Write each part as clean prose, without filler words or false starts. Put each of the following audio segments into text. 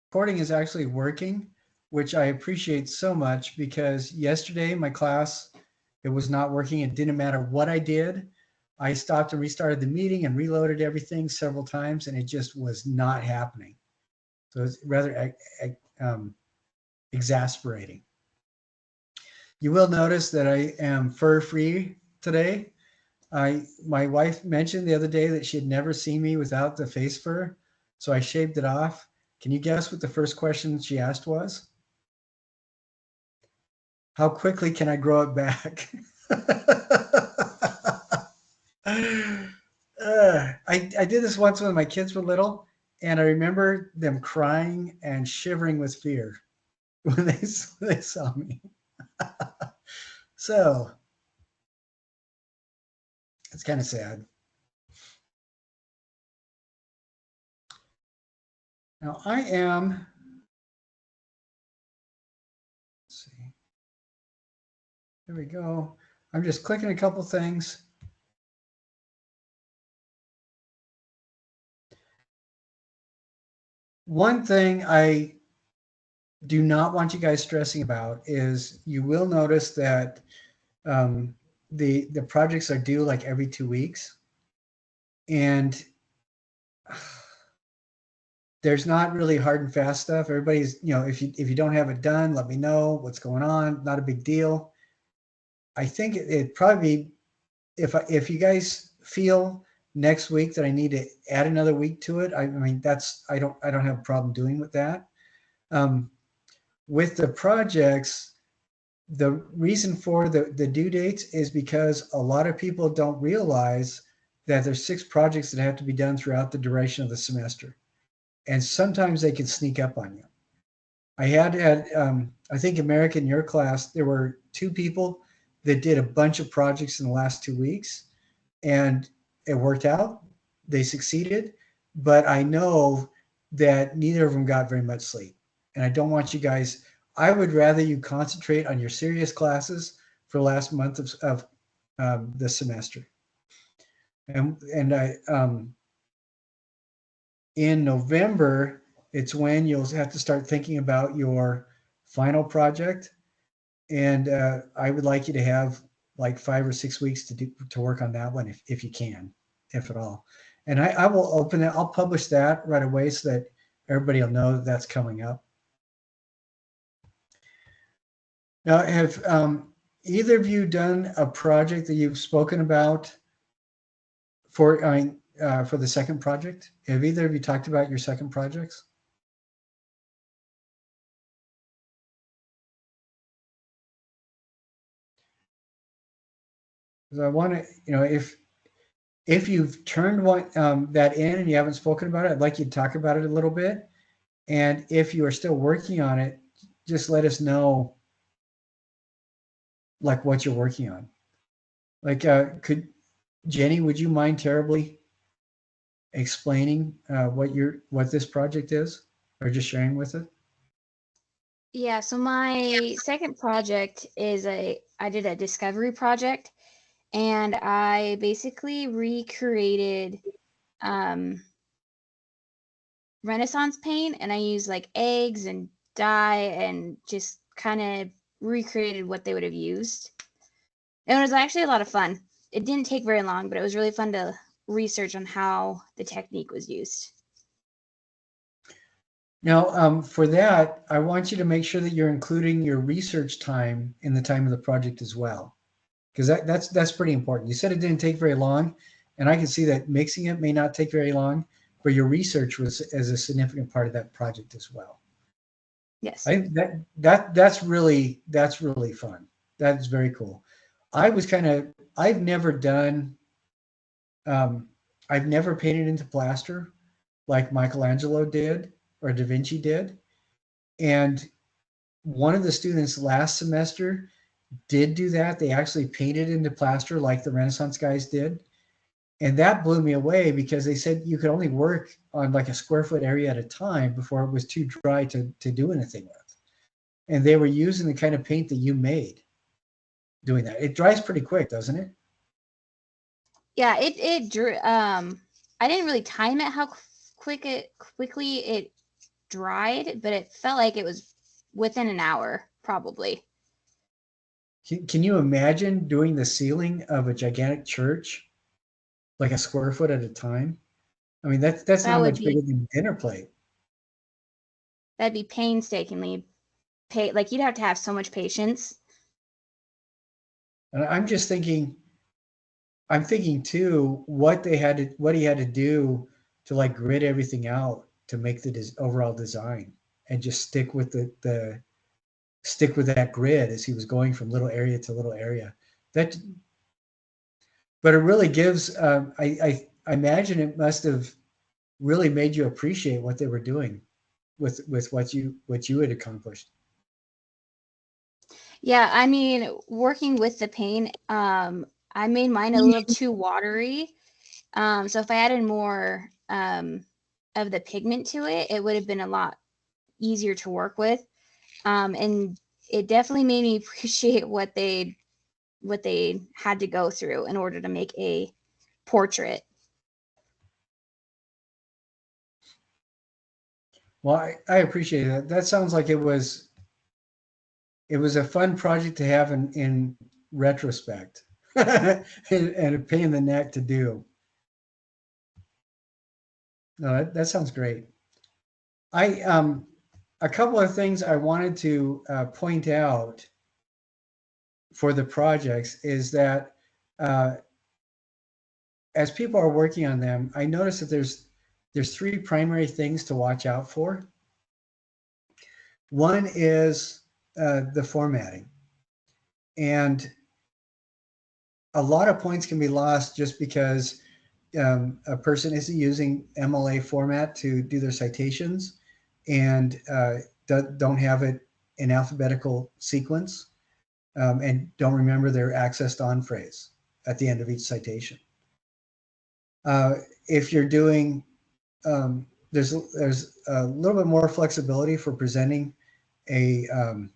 recording is actually working, which I appreciate so much because yesterday my class, it was not working. It didn't matter what I did. I stopped and restarted the meeting and reloaded everything several times, and it just was not happening. So it's rather um, exasperating. You will notice that I am fur free today. My wife mentioned the other day that she had never seen me without the face fur, so I shaved it off. Can you guess what the first question she asked was? How quickly can I grow it back? I did this once when my kids were little, and I remember them crying and shivering with fear when they saw me. So it's kind of sad. Now I am. Let's see. There we go. I'm just clicking a couple things. One thing I do not want you guys stressing about is you will notice that um, the projects are due like every 2 weeks, and there's not really hard and fast stuff. Everybody's, if you don't have it done, let me know what's going on. Not a big deal. I think it'd probably be if you guys feel next week that I need to add another week to it. I mean that's I don't have a problem doing with that. Um, with the projects, the reason for the due dates is because a lot of people don't realize that there's 6 projects that have to be done throughout the duration of the semester, and sometimes they can sneak up on you. I think America in your class, there were 2 people that did a bunch of projects in the last 2 weeks, and it worked out. They succeeded, but I know that neither of them got very much sleep. And I don't want you guys, I would rather you concentrate on your serious classes for the last month of the semester. And in November, it's when you'll have to start thinking about your final project. And I would like you to have like 5 or 6 weeks to work on that one if you can, if at all. And I will open it. I'll publish that right away so that everybody will know that that's coming up. Now, have either of you done a project that you've spoken about for the second project? Have either of you talked about your second projects? 'Cause I want to, if you've turned that in and you haven't spoken about it, I'd like you to talk about it a little bit. And if you are still working on it, just let us know like what you're working on. Like, could Jenny, would you mind terribly explaining what this project is, or just sharing with it? Yeah, so my second project is I did a discovery project, and I basically recreated um, Renaissance paint, and I used like eggs and dye and just kind of recreated what they would have used. And it was actually a lot of fun. It didn't take very long, but it was really fun to research on how the technique was used. Now, for that, I want you to make sure that you're including your research time in the time of the project as well, because that's pretty important. You said it didn't take very long, and I can see that mixing it may not take very long, but your research was as a significant part of that project as well. Yes. I that's really fun. That's very cool. I've never done um, I've never painted into plaster like Michelangelo did or Da Vinci did. And one of the students last semester did do that. They actually painted into plaster like the Renaissance guys did. And that blew me away because they said you could only work on like a square foot area at a time before it was too dry to do anything with. And they were using the kind of paint that you made doing that. It dries pretty quick, doesn't it? Yeah, it drew I didn't really time it how quickly it dried, but it felt like it was within an hour, probably. Can you imagine doing the ceiling of a gigantic church, like a square foot at a time? I mean, that's That not would much bigger be than a dinner plate. that'd be painstakingly like you'd have to have so much patience. And I'm thinking too, what he had to do to like grid everything out to make the overall design, and just stick with that grid as he was going from little area to little area. That, but it really gives. I imagine it must have really made you appreciate what they were doing with what you had accomplished. Yeah, I mean, working with the paint, I made mine a little too watery. So if I added more of the pigment to it, it would have been a lot easier to work with. And it definitely made me appreciate what they had to go through in order to make a portrait. Well, I appreciate that. That sounds like it was a fun project to have in retrospect, and a pain in the neck to do. No, that sounds great. I A couple of things I wanted to point out for the projects is that uh, as people are working on them, I noticed that there's three primary things to watch out for. One is the formatting, and a lot of points can be lost just because a person isn't using MLA format to do their citations, and don't have it in alphabetical sequence, and don't remember their accessed on phrase at the end of each citation. If you're doing, there's a little bit more flexibility for presenting a um,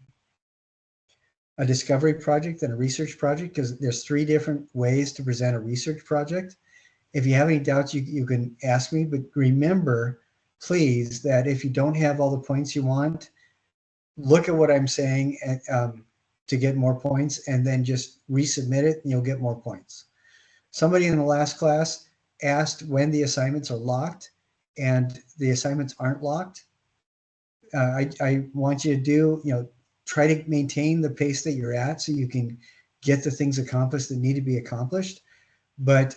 a discovery project than a research project, because there's three different ways to present a research project. If you have any doubts, you can ask me, but remember, please, that if you don't have all the points you want, look at what I'm saying to get more points, and then just resubmit it and you'll get more points. Somebody in the last class asked when the assignments are locked, and the assignments aren't locked. I want you to try to maintain the pace that you're at so you can get the things accomplished that need to be accomplished. But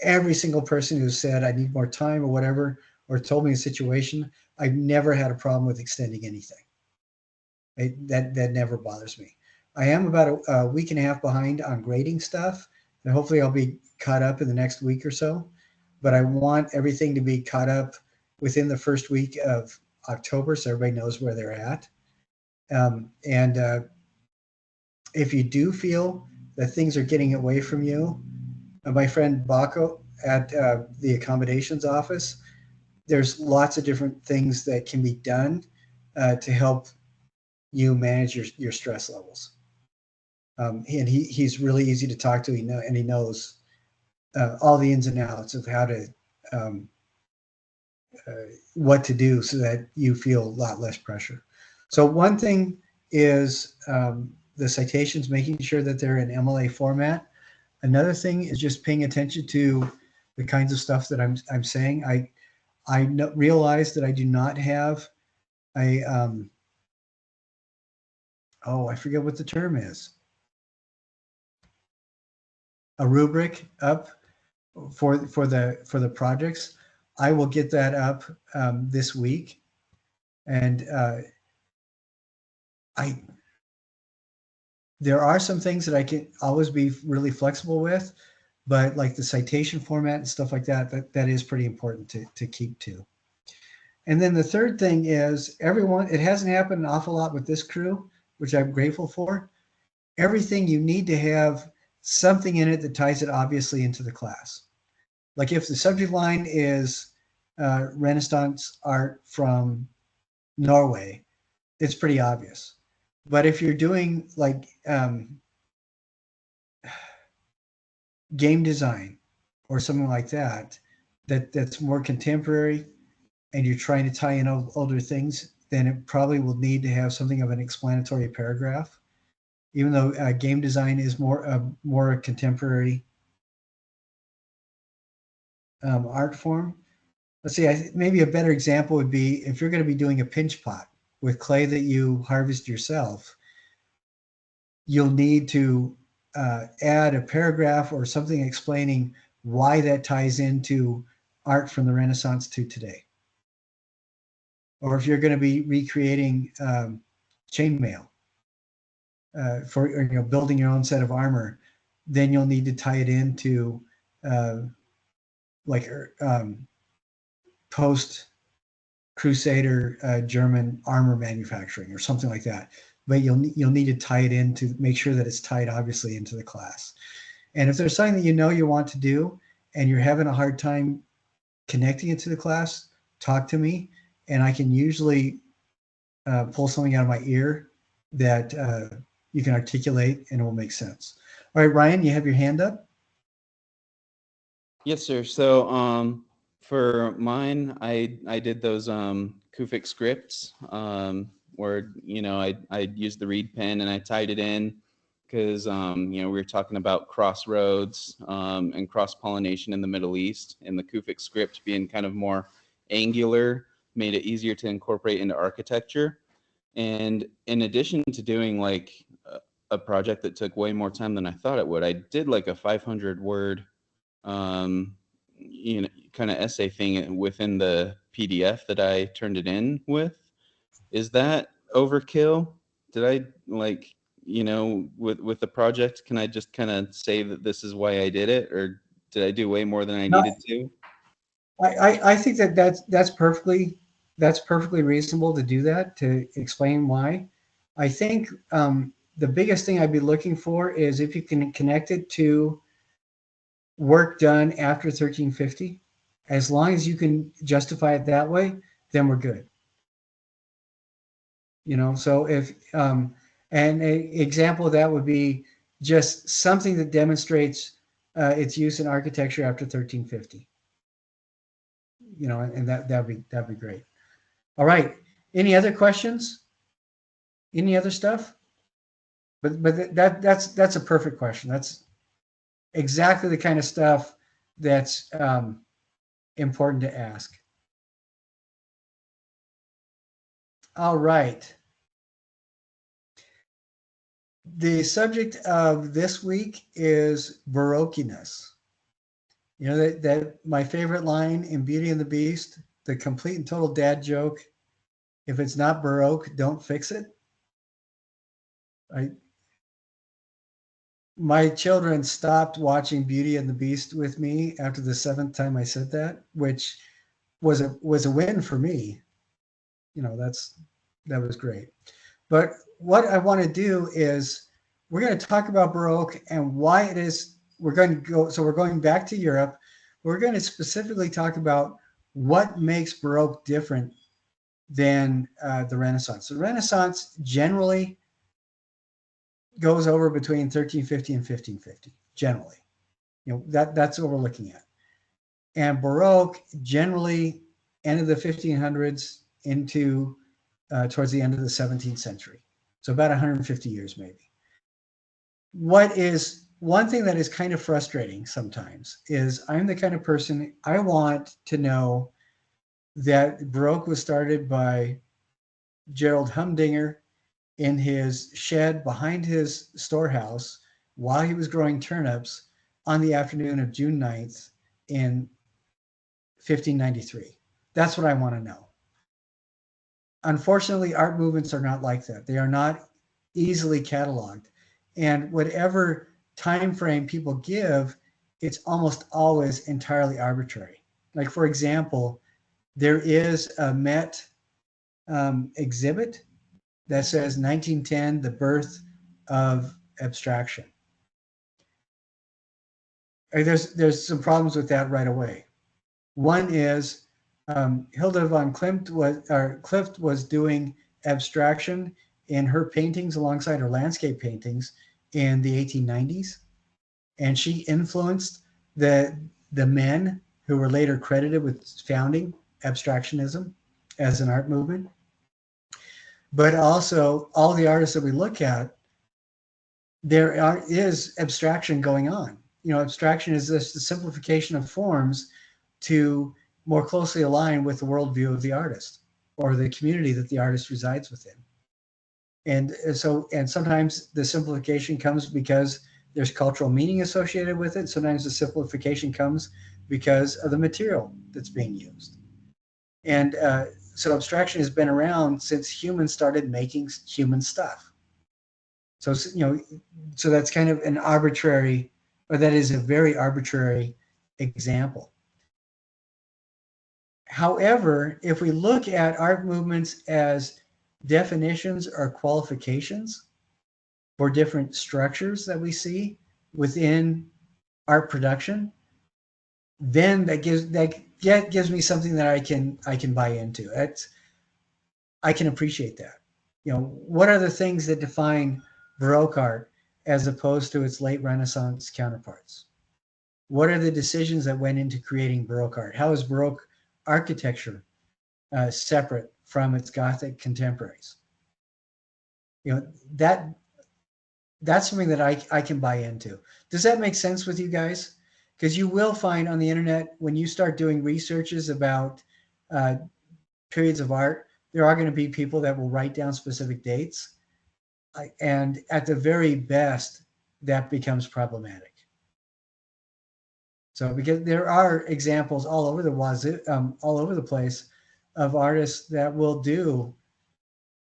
every single person who said I need more time or whatever, or told me a situation, I've never had a problem with extending anything. That never bothers me. I am about a week and a half behind on grading stuff, and hopefully I'll be caught up in the next week or so. But I want everything to be caught up within the first week of October, so everybody knows where they're at. And if you do feel that things are getting away from you, my friend Baco at the accommodations office, there's lots of different things that can be done to help you manage your stress levels. And he's really easy to talk to. And he knows all the ins and outs of how to what to do so that you feel a lot less pressure. So one thing is the citations, making sure that they're in MLA format. Another thing is just paying attention to the kinds of stuff that I'm saying. I realize that I do not have a I forget what the term is. A rubric up for the projects. I will get that up this week, and I there are some things that I can always be really flexible with, but like the citation format and stuff like that is pretty important to keep to. And then the third thing is it hasn't happened an awful lot with this crew, which I'm grateful for. Everything you need to have something in it that ties it obviously into the class. Like if the subject line is Renaissance art from Norway, it's pretty obvious. But if you're doing like game design or something like that, that's more contemporary, and you're trying to tie in older things, then it probably will need to have something of an explanatory paragraph. Even though game design is more a contemporary art form. Let's see, maybe a better example would be if you're going to be doing a pinch pot with clay that you harvest yourself, you'll need to add a paragraph or something explaining why that ties into art from the Renaissance to today. Or if you're going to be recreating chainmail for building your own set of armor, then you'll need to tie it into like post Crusader German armor manufacturing or something like that. But you'll need to tie it in to make sure that it's tied obviously into the class. And if there's something that you want to do and you're having a hard time connecting it to the class, talk to me, and I can usually pull something out of my ear that you can articulate and it will make sense. All right, Ryan, you have your hand up? Yes, sir. So for mine, I did those Kufic scripts where I used the reed pen and I tied it in because we were talking about crossroads and cross pollination in the Middle East, and the Kufic script being kind of more angular made it easier to incorporate into architecture. And in addition to doing like a project that took way more time than I thought it would, I did like a 500-word kind of essay thing within the PDF that I turned it in with. Is that overkill? Did I with the project, can I just kind of say that this is why I did it, or did I do way more than I needed to? I think that's perfectly reasonable to do that, to explain why. I think the biggest thing I'd be looking for is if you can connect it to work done after 1350. As long as you can justify it that way, then we're good. So if and an example of that would be just something that demonstrates its use in architecture after 1350. And that'd be great. All right. Any other questions? Any other stuff? But that's a perfect question. That's exactly the kind of stuff that's important to ask. All right. The subject of this week is Baroqueness. That my favorite line in Beauty and the Beast, the complete and total dad joke. If it's not Baroque, don't fix it. My children stopped watching Beauty and the Beast with me after the 7th time I said that, which was a win for me. That was great. But what I want to do is we're going to talk about Baroque and why it is we're going back to Europe. We're going to specifically talk about what makes Baroque different than the Renaissance. The Renaissance generally goes over between 1350 and 1550, generally. That's what we're looking at. And Baroque generally ended the 1500s into towards the end of the 17th century. So about 150 years maybe. One thing that is kind of frustrating sometimes is I'm the kind of person, I want to know that Baroque was started by Gerald Humdinger in his shed behind his storehouse while he was growing turnips on the afternoon of June 9th in 1593. That's what I want to know. Unfortunately, art movements are not like that. They are not easily cataloged. And whatever time frame people give, it's almost always entirely arbitrary. Like, for example, there is a Met exhibit that says 1910, the birth of abstraction. There's some problems with that right away. One is Hilda von Klimt was doing abstraction in her paintings alongside her landscape paintings in the 1890s, and she influenced the men who were later credited with founding abstractionism as an art movement. But also, all the artists that we look at, is abstraction going on. You know, abstraction is this the simplification of forms to more closely align with the worldview of the artist or the community that the artist resides within. And sometimes the simplification comes because there's cultural meaning associated with it. Sometimes the simplification comes because of the material that's being used. And so abstraction has been around since humans started making human stuff. So, you know, so that's kind of an arbitrary, or that is a very arbitrary example. However, if we look at art movements as definitions or qualifications for different structures that we see within art production, then that gives me something that I can buy into. I can appreciate that. You know, what are the things that define Baroque art as opposed to its late Renaissance counterparts? What are the decisions that went into creating Baroque art? How is Baroque architecture separate from its Gothic contemporaries? You know, that's something that I can buy into. Does that make sense with you guys? Because you will find on the internet, when you start doing researches about periods of art, there are going to be people that will write down specific dates. And at the very best, that becomes problematic. So because there are examples all over the place of artists that will do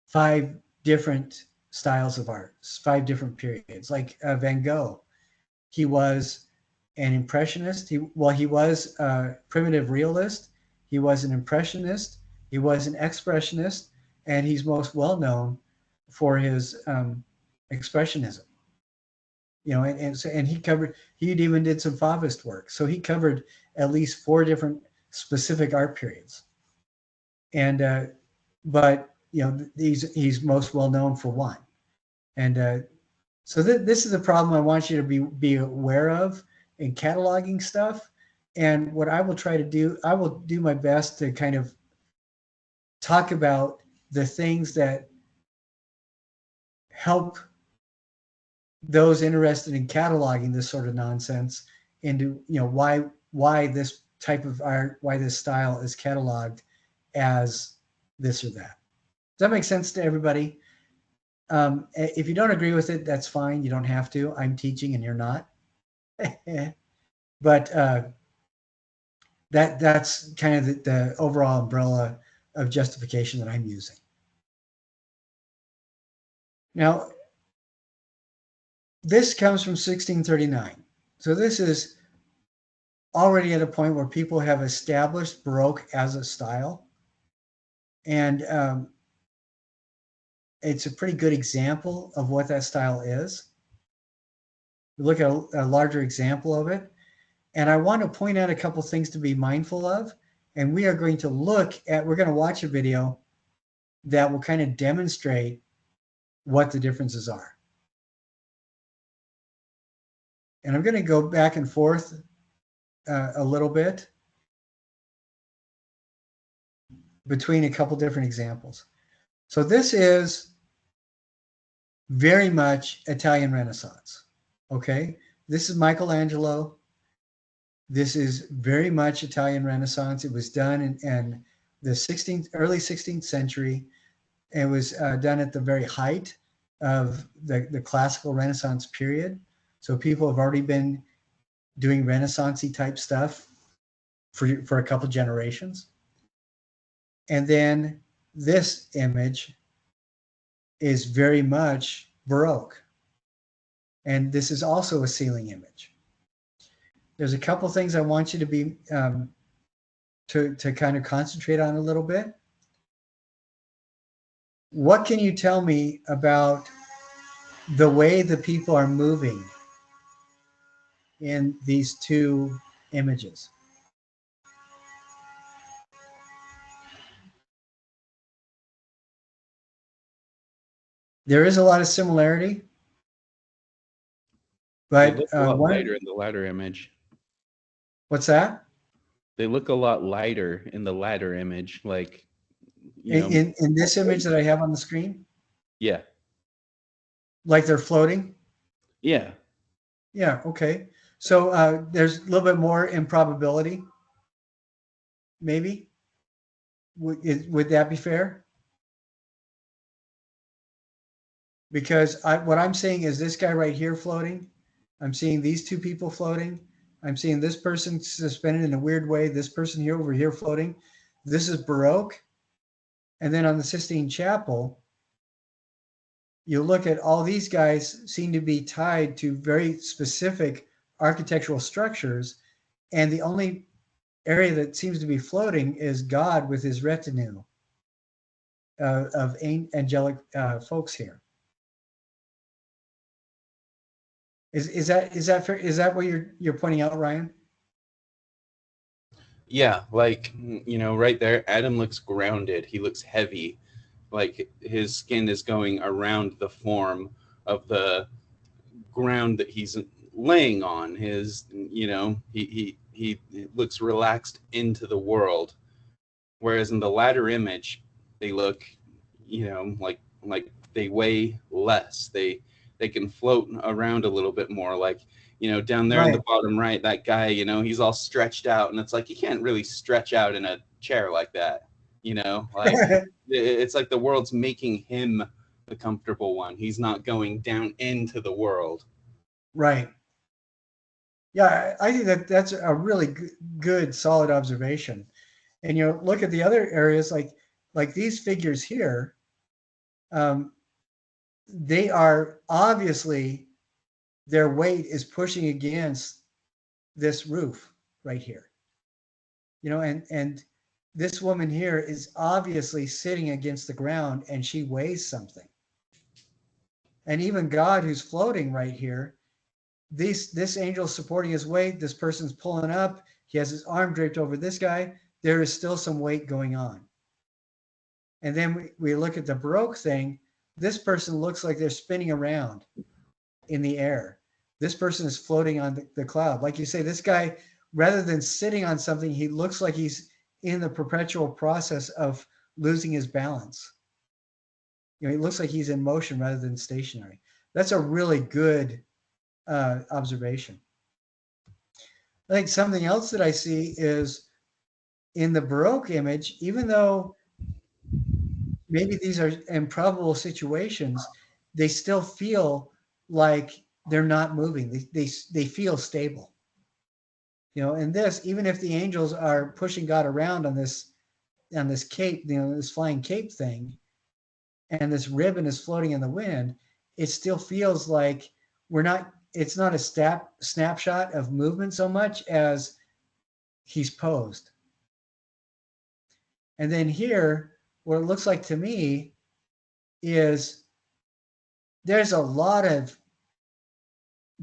5 different styles of art, 5 different periods. Like Van Gogh, he was an impressionist. He was a primitive realist. He was an impressionist. He was an expressionist, and he's most well known for his expressionism. You know, and he even did some Fauvist work. So he covered at least 4 different specific art periods. And but you know, he's most well known for one. And so this is a problem I want you to be aware of in cataloging stuff. And what I will try to do, I will do my best to kind of talk about the things that help those interested in cataloging this sort of nonsense into, you know, why this type of art, why this style is cataloged as this or that. Does that make sense to everybody? If you don't agree with it, that's fine. You don't have to. I'm teaching and you're not. But that's kind of the overall umbrella of justification that I'm using. Now, this comes from 1639. So this is already at a point where people have established Baroque as a style. And it's a pretty good example of what that style is. We look at a larger example of it. And I want to point out a couple things to be mindful of. And we are going to we're going to watch a video that will kind of demonstrate what the differences are. And I'm going to go back and forth a little bit between a couple different examples. So this is very much Italian Renaissance. Okay, this is Michelangelo. This is very much Italian Renaissance. It was done in the early 16th century. It was done at the very height of the classical Renaissance period. So people have already been doing Renaissance-y type stuff for a couple generations. And then this image is very much Baroque. And this is also a ceiling image. There's a couple things I want you to be to kind of concentrate on a little bit. What can you tell me about the way the people are moving in these 2 images? There is a lot of similarity, but They look a lot lighter in the latter image. What's that? they look a lot lighter in the latter image, like, you know. In this image that I have on the screen, Yeah. like they're floating. Yeah. Yeah. Okay. So there's a little bit more improbability. Maybe would that be fair? Because what I'm saying is this guy right here floating. I'm seeing these two people floating. I'm seeing this person suspended in a weird way. This person here over here floating. This is Baroque. And then on the Sistine Chapel, you look at all these guys seem to be tied to very specific architectural structures. And the only area that seems to be floating is God with his retinue of angelic folks here. Is that fair? Is that what you're pointing out, Ryan? Yeah, like, you know, right there, Adam looks grounded. He looks heavy, like his skin is going around the form of the ground that he's laying on. His, you know, he looks relaxed into the world. Whereas in the latter image, they look, you know, like they weigh less. They can float around a little bit more. Like, you know, down there in Right. the bottom right, that guy, you know, he's all stretched out, and it's like you can't really stretch out in a chair like that. You know, like it's like the world's making him the comfortable one. He's not going down into the world. Right. Yeah, I think that's a really good, solid observation. And you know, look at the other areas like these figures here. Um, they are obviously their weight is pushing against this roof right here. You know, and this woman here is obviously sitting against the ground and she weighs something. And even God, who's floating right here, this angel supporting his weight, this person's pulling up, he has his arm draped over this guy, there is still some weight going on. And then we look at the Baroque thing, this person looks like they're spinning around in the air. This person is floating on the cloud. Like you say, this guy, rather than sitting on something, he looks like he's in the perpetual process of losing his balance. You know, he looks like he's in motion rather than stationary. That's a really good observation. I think something else that I see is in the Baroque image, even though maybe these are improbable situations, they still feel like they're not moving. They feel stable. You know, and this, even if the angels are pushing God around on this cape, you know, this flying cape thing, and this ribbon is floating in the wind, it still feels like it's not a snapshot of movement so much as he's posed. And then here, what it looks like to me is there's a lot of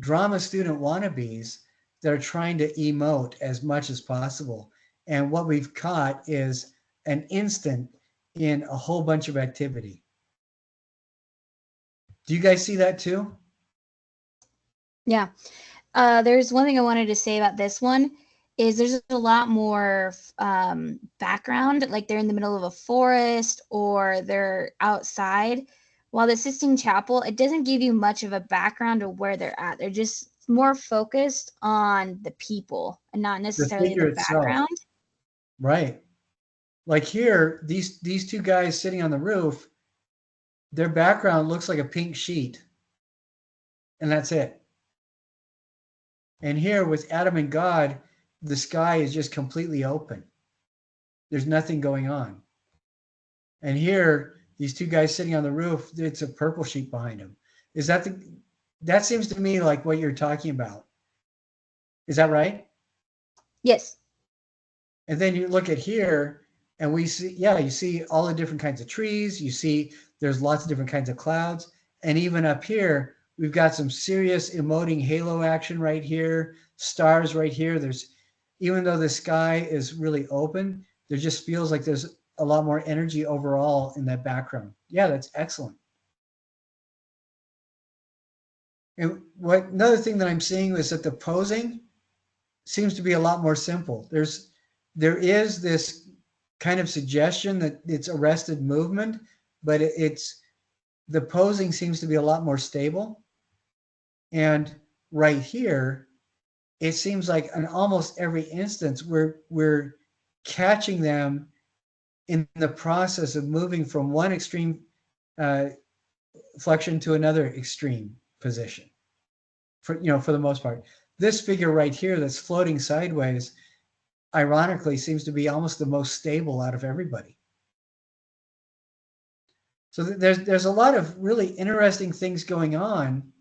drama student wannabes that are trying to emote as much as possible. And what we've caught is an instant in a whole bunch of activity. Do you guys see that too? Yeah. There's one thing I wanted to say about this one is there's a lot more background, like they're in the middle of a forest or they're outside. While the Sistine Chapel, it doesn't give you much of a background of where they're at. They're just more focused on the people and not The necessarily figure the itself. background. Right. Like here, these two guys sitting on the roof, their background looks like a pink sheet. And that's it. And here with Adam and God, the sky is just completely open. There's nothing going on. And here, these two guys sitting on the roof, it's a purple sheet behind them. That seems to me like what you're talking about. Is that right? Yes. And then you look at here and we see, yeah, you see all the different kinds of trees. You see there's lots of different kinds of clouds. And even up here, we've got some serious emoting halo action right here, stars right here. Even though the sky is really open, there just feels like there's a lot more energy overall in that background. Yeah, that's excellent. And another thing that I'm seeing is that the posing seems to be a lot more simple. there is this kind of suggestion that it's arrested movement, but it's the posing seems to be a lot more stable. And right here, it seems like in almost every instance we're catching them in the process of moving from one extreme flexion to another extreme position. For the most part, this figure right here that's floating sideways, ironically, seems to be almost the most stable out of everybody. So there's a lot of really interesting things going on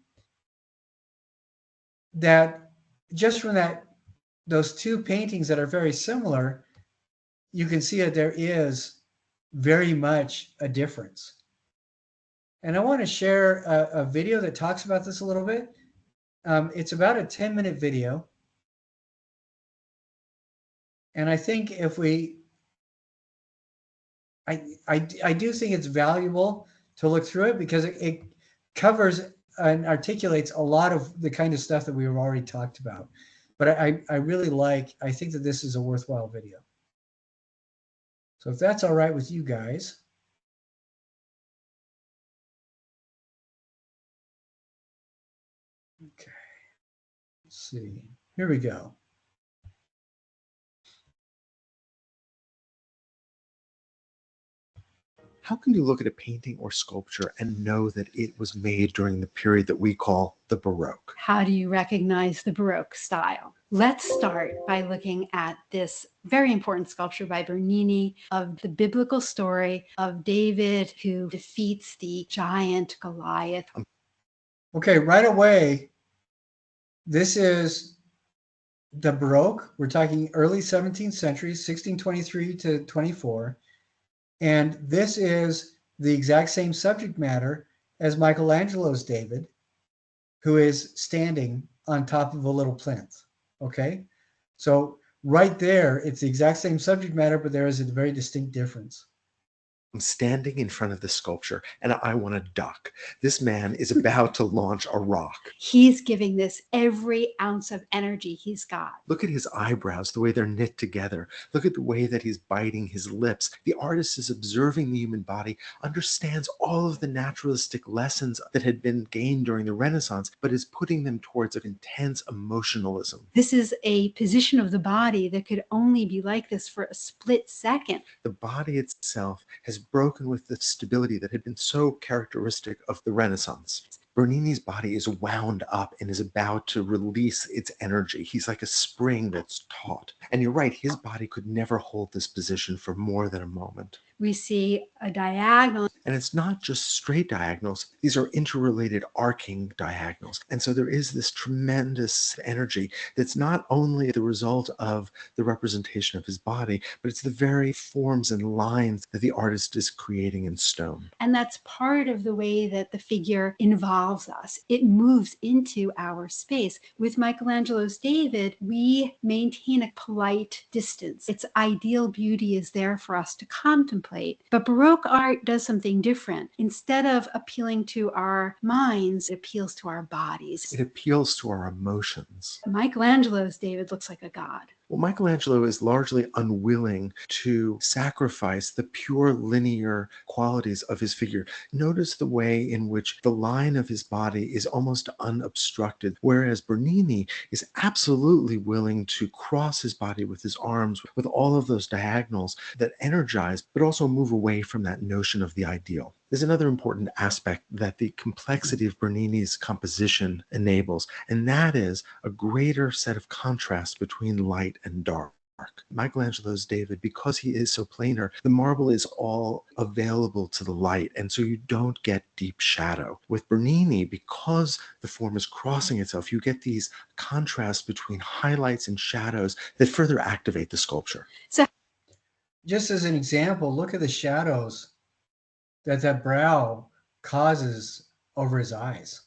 that just from those two paintings that are very similar, you can see that there is very much a difference. And I want to share a video that talks about this a little bit. It's about a 10-minute video. And I think I do think it's valuable to look through it because it covers and articulates a lot of the kind of stuff that we've already talked about. But I think that this is a worthwhile video. So if that's all right with you guys. Okay, let's see. Here we go. How can you look at a painting or sculpture and know that it was made during the period that we call the Baroque? How do you recognize the Baroque style? Let's start by looking at this very important sculpture by Bernini of the biblical story of David who defeats the giant Goliath. Okay, right away, this is the Baroque. We're talking early 17th century, 1623 to 24. And this is the exact same subject matter as Michelangelo's David, who is standing on top of a little plinth. Okay? So right there, it's the exact same subject matter, but there is a very distinct difference. I'm standing in front of the sculpture and I want to duck. This man is about to launch a rock. He's giving this every ounce of energy he's got. Look at his eyebrows, the way they're knit together. Look at the way that he's biting his lips. The artist is observing the human body, understands all of the naturalistic lessons that had been gained during the Renaissance, but is putting them towards an intense emotionalism. This is a position of the body that could only be like this for a split second. The body itself has broken with the stability that had been so characteristic of the Renaissance. Bernini's body is wound up and is about to release its energy. He's like a spring that's taut. And you're right, his body could never hold this position for more than a moment. We see a diagonal. And it's not just straight diagonals. These are interrelated arcing diagonals. And so there is this tremendous energy that's not only the result of the representation of his body, but it's the very forms and lines that the artist is creating in stone. And that's part of the way that the figure involves us. It moves into our space. With Michelangelo's David, we maintain a polite distance. Its ideal beauty is there for us to contemplate. But Baroque art does something different. Instead of appealing to our minds, it appeals to our bodies. It appeals to our emotions. Michelangelo's David looks like a god. Well, Michelangelo is largely unwilling to sacrifice the pure linear qualities of his figure. Notice the way in which the line of his body is almost unobstructed, whereas Bernini is absolutely willing to cross his body with his arms, with all of those diagonals that energize, but also move away from that notion of the ideal. There's another important aspect that the complexity of Bernini's composition enables, and that is a greater set of contrast between light and dark. Michelangelo's David, because he is so planar, the marble is all available to the light, and so you don't get deep shadow. With Bernini, because the form is crossing itself, you get these contrasts between highlights and shadows that further activate the sculpture. So, just as an example, look at the shadows that brow causes over his eyes.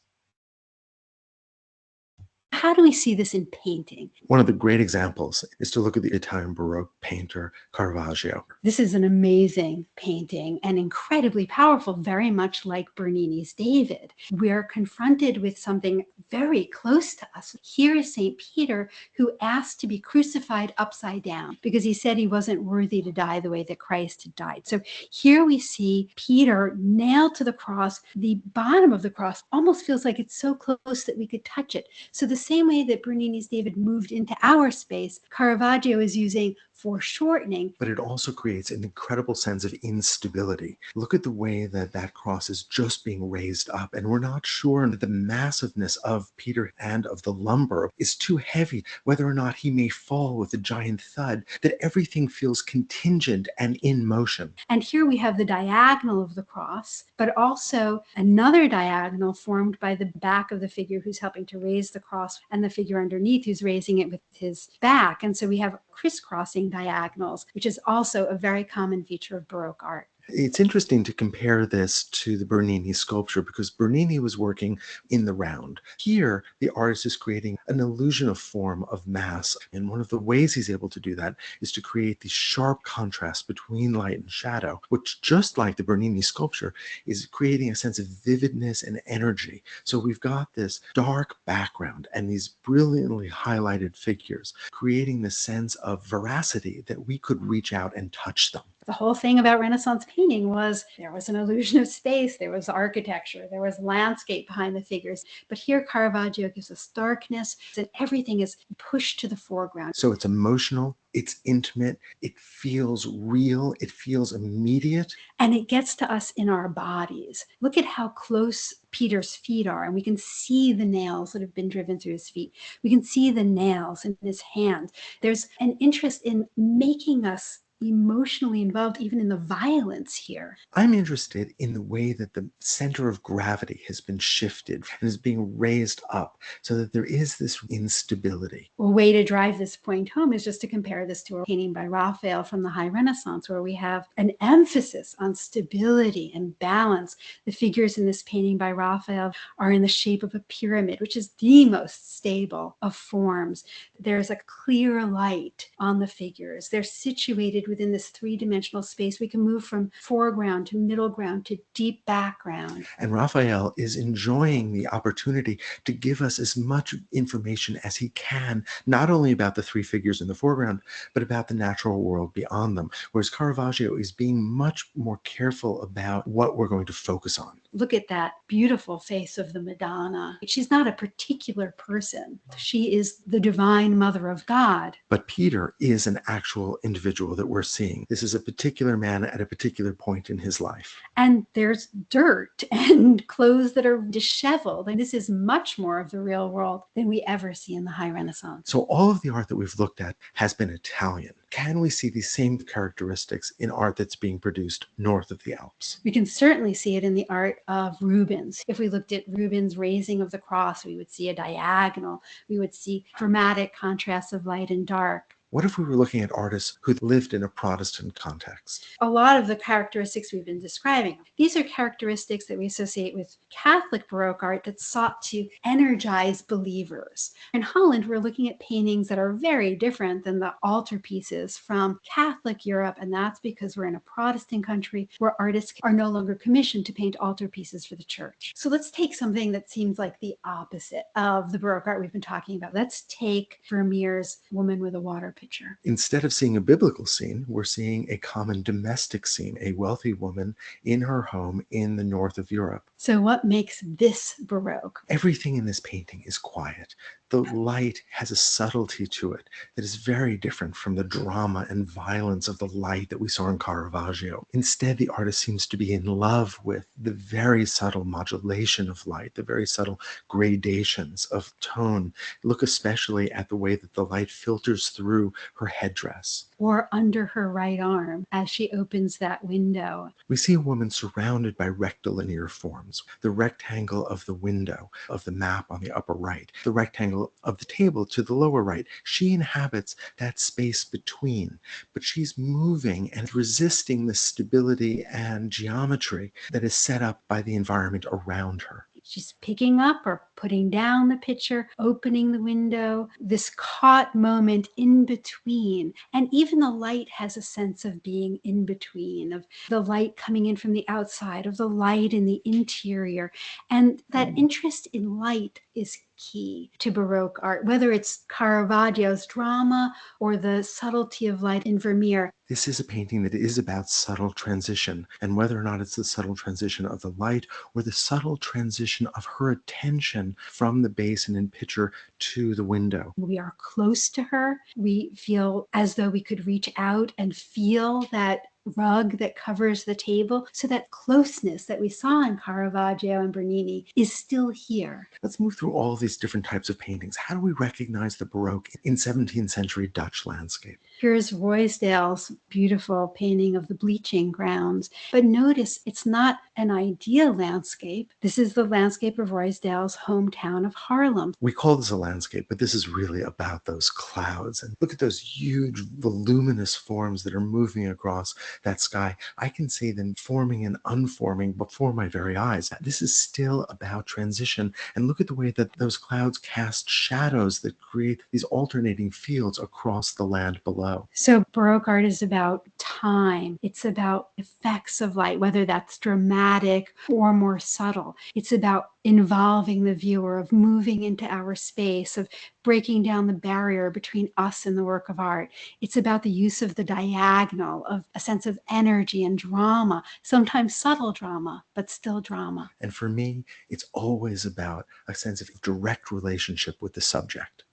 how do we see this in painting? One of the great examples is to look at the Italian Baroque painter Caravaggio. This is an amazing painting and incredibly powerful, very much like Bernini's David. We're confronted with something very close to us. Here is St. Peter, who asked to be crucified upside down because he said he wasn't worthy to die the way that Christ had died. So here we see Peter nailed to the cross. The bottom of the cross almost feels like it's so close that we could touch it. So the same way that Bernini's David moved into our space, Caravaggio is using foreshortening. But it also creates an incredible sense of instability. Look at the way that that cross is just being raised up, and we're not sure that the massiveness of Peter and of the lumber is too heavy, whether or not he may fall with a giant thud, that everything feels contingent and in motion. And here we have the diagonal of the cross, but also another diagonal formed by the back of the figure who's helping to raise the cross and the figure underneath who's raising it with his back. And so we have crisscrossing diagonals, which is also a very common feature of Baroque art. It's interesting to compare this to the Bernini sculpture because Bernini was working in the round. Here, the artist is creating an illusion of form, of mass. And one of the ways he's able to do that is to create these sharp contrasts between light and shadow, which, just like the Bernini sculpture, is creating a sense of vividness and energy. So we've got this dark background and these brilliantly highlighted figures, creating this sense of veracity that we could reach out and touch them. The whole thing about Renaissance painting was there was an illusion of space, there was architecture, there was landscape behind the figures. But here Caravaggio gives us darkness and everything is pushed to the foreground. So it's emotional, it's intimate, it feels real, it feels immediate. And it gets to us in our bodies. Look at how close Peter's feet are, and we can see the nails that have been driven through his feet. We can see the nails in his hands. There's an interest in making us emotionally involved even in the violence here. I'm interested in the way that the center of gravity has been shifted and is being raised up so that there is this instability. A way to drive this point home is just to compare this to a painting by Raphael from the High Renaissance, where we have an emphasis on stability and balance. The figures in this painting by Raphael are in the shape of a pyramid, which is the most stable of forms. There's a clear light on the figures. They're situated within this three-dimensional space. We can move from foreground to middle ground to deep background. And Raphael is enjoying the opportunity to give us as much information as he can, not only about the three figures in the foreground, but about the natural world beyond them. Whereas Caravaggio is being much more careful about what we're going to focus on. Look at that beautiful face of the Madonna. She's not a particular person. She is the divine mother of God. But Peter is an actual individual that we're seeing. This is a particular man at a particular point in his life. And there's dirt and clothes that are disheveled. And this is much more of the real world than we ever see in the High Renaissance. So all of the art that we've looked at has been Italian. Can we see these same characteristics in art that's being produced north of the Alps? We can certainly see it in the art of Rubens. If we looked at Rubens' raising of the cross, we would see a diagonal. We would see dramatic contrasts of light and dark. What if we were looking at artists who lived in a Protestant context? A lot of the characteristics we've been describing, these are characteristics that we associate with Catholic Baroque art that sought to energize believers. In Holland, we're looking at paintings that are very different than the altarpieces from Catholic Europe, and that's because we're in a Protestant country where artists are no longer commissioned to paint altarpieces for the church. So let's take something that seems like the opposite of the Baroque art we've been talking about. Let's take Vermeer's Woman with a Water Pitcher. Instead of seeing a biblical scene, we're seeing a common domestic scene, a wealthy woman in her home in the north of Europe. So what makes this Baroque? Everything in this painting is quiet. The light has a subtlety to it that is very different from the drama and violence of the light that we saw in Caravaggio. Instead, the artist seems to be in love with the very subtle modulation of light, the very subtle gradations of tone. Look especially at the way that the light filters through her headdress. Or under her right arm as she opens that window. We see a woman surrounded by rectilinear forms. The rectangle of the window of the map on the upper right, the rectangle of the table to the lower right. She inhabits that space between, but she's moving and resisting the stability and geometry that is set up by the environment around her. She's picking up or putting down the picture, opening the window, this caught moment in between. And even the light has a sense of being in between, of the light coming in from the outside, of the light in the interior. And that interest in light is key to Baroque art, whether it's Caravaggio's drama or the subtlety of light in Vermeer. This is a painting that is about subtle transition, and whether or not it's the subtle transition of the light or the subtle transition of her attention from the basin and picture to the window. We are close to her. We feel as though we could reach out and feel that rug that covers the table. So that closeness that we saw in Caravaggio and Bernini is still here. Let's move through all these different types of paintings. How do we recognize the Baroque in 17th century Dutch landscape? Here's Ruysdael's beautiful painting of the bleaching grounds. But notice it's not an ideal landscape. This is the landscape of Ruysdael's hometown of Haarlem. We call this a landscape, but this is really about those clouds. And look at those huge voluminous forms that are moving across that sky. I can see them forming and unforming before my very eyes. This is still about transition. And look at the way that those clouds cast shadows that create these alternating fields across the land below. So Baroque art is about time. It's about effects of light, whether that's dramatic or more subtle. It's about involving the viewer, of moving into our space, of breaking down the barrier between us and the work of art. It's about the use of the diagonal, of a sense of energy and drama, sometimes subtle drama, but still drama. And for me, it's always about a sense of direct relationship with the subject.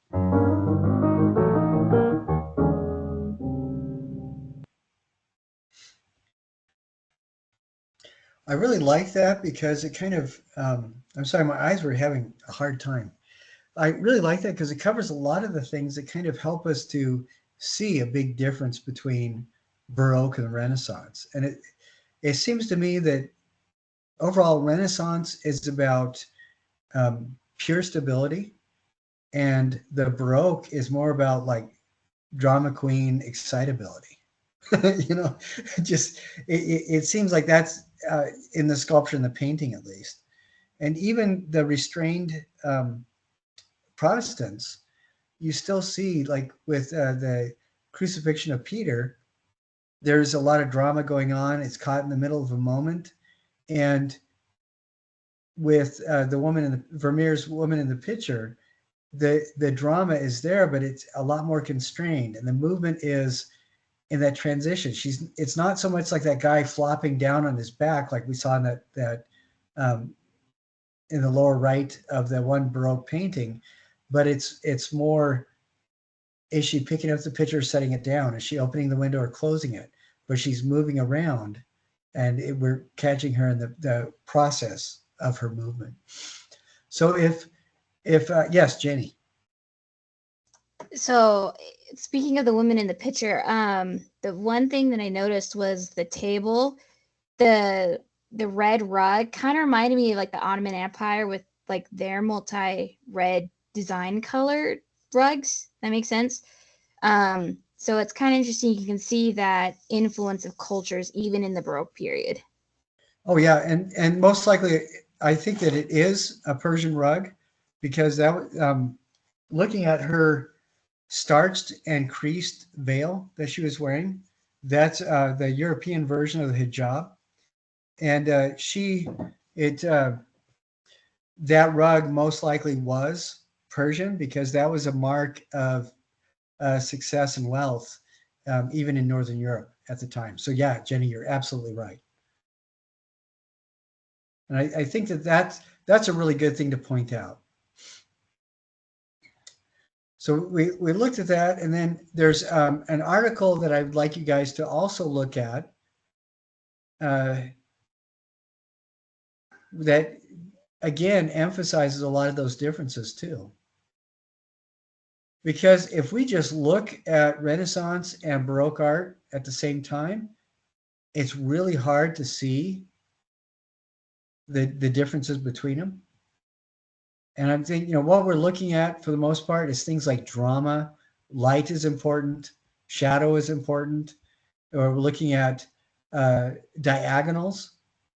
I really like that because it kind of, I'm sorry, my eyes were having a hard time. I really like that because it covers a lot of the things that kind of help us to see a big difference between Baroque and Renaissance. And it seems to me that overall Renaissance is about pure stability, and the Baroque is more about like drama queen excitability. You know, just it seems like that's in the sculpture and the painting at least. And even the restrained Protestants, you still see, like with the crucifixion of Peter, there's a lot of drama going on. It's caught in the middle of a moment. And with the woman in the Vermeer's woman in the picture, the drama is there, but it's a lot more constrained. And the movement is in that transition. It's not so much like that guy flopping down on his back like we saw in that in the lower right of the one Baroque painting, but it's more, is she picking up the picture, setting it down? Is she opening the window or closing it? But she's moving around, and we're catching her in the process of her movement. So if yes, Jenny. So speaking of the women in the picture, the one thing that I noticed was the table, the red rug kind of reminded me of like the Ottoman Empire with like their multi-red design colored rugs. That makes sense. So it's kind of interesting. You can see that influence of cultures even in the Baroque period. Oh yeah, and most likely I think that it is a Persian rug, because that looking at her starched and creased veil that she was wearing, that's the European version of the hijab. And that rug most likely was Persian, because that was a mark of success and wealth, even in Northern Europe at the time. So yeah, Jenny, you're absolutely right. And I think that's a really good thing to point out. So we looked at that, and then there's an article that I'd like you guys to also look at that again emphasizes a lot of those differences too. Because if we just look at Renaissance and Baroque art at the same time, it's really hard to see the differences between them. And I'm thinking, what we're looking at for the most part is things like drama, light is important, shadow is important, or we're looking at diagonals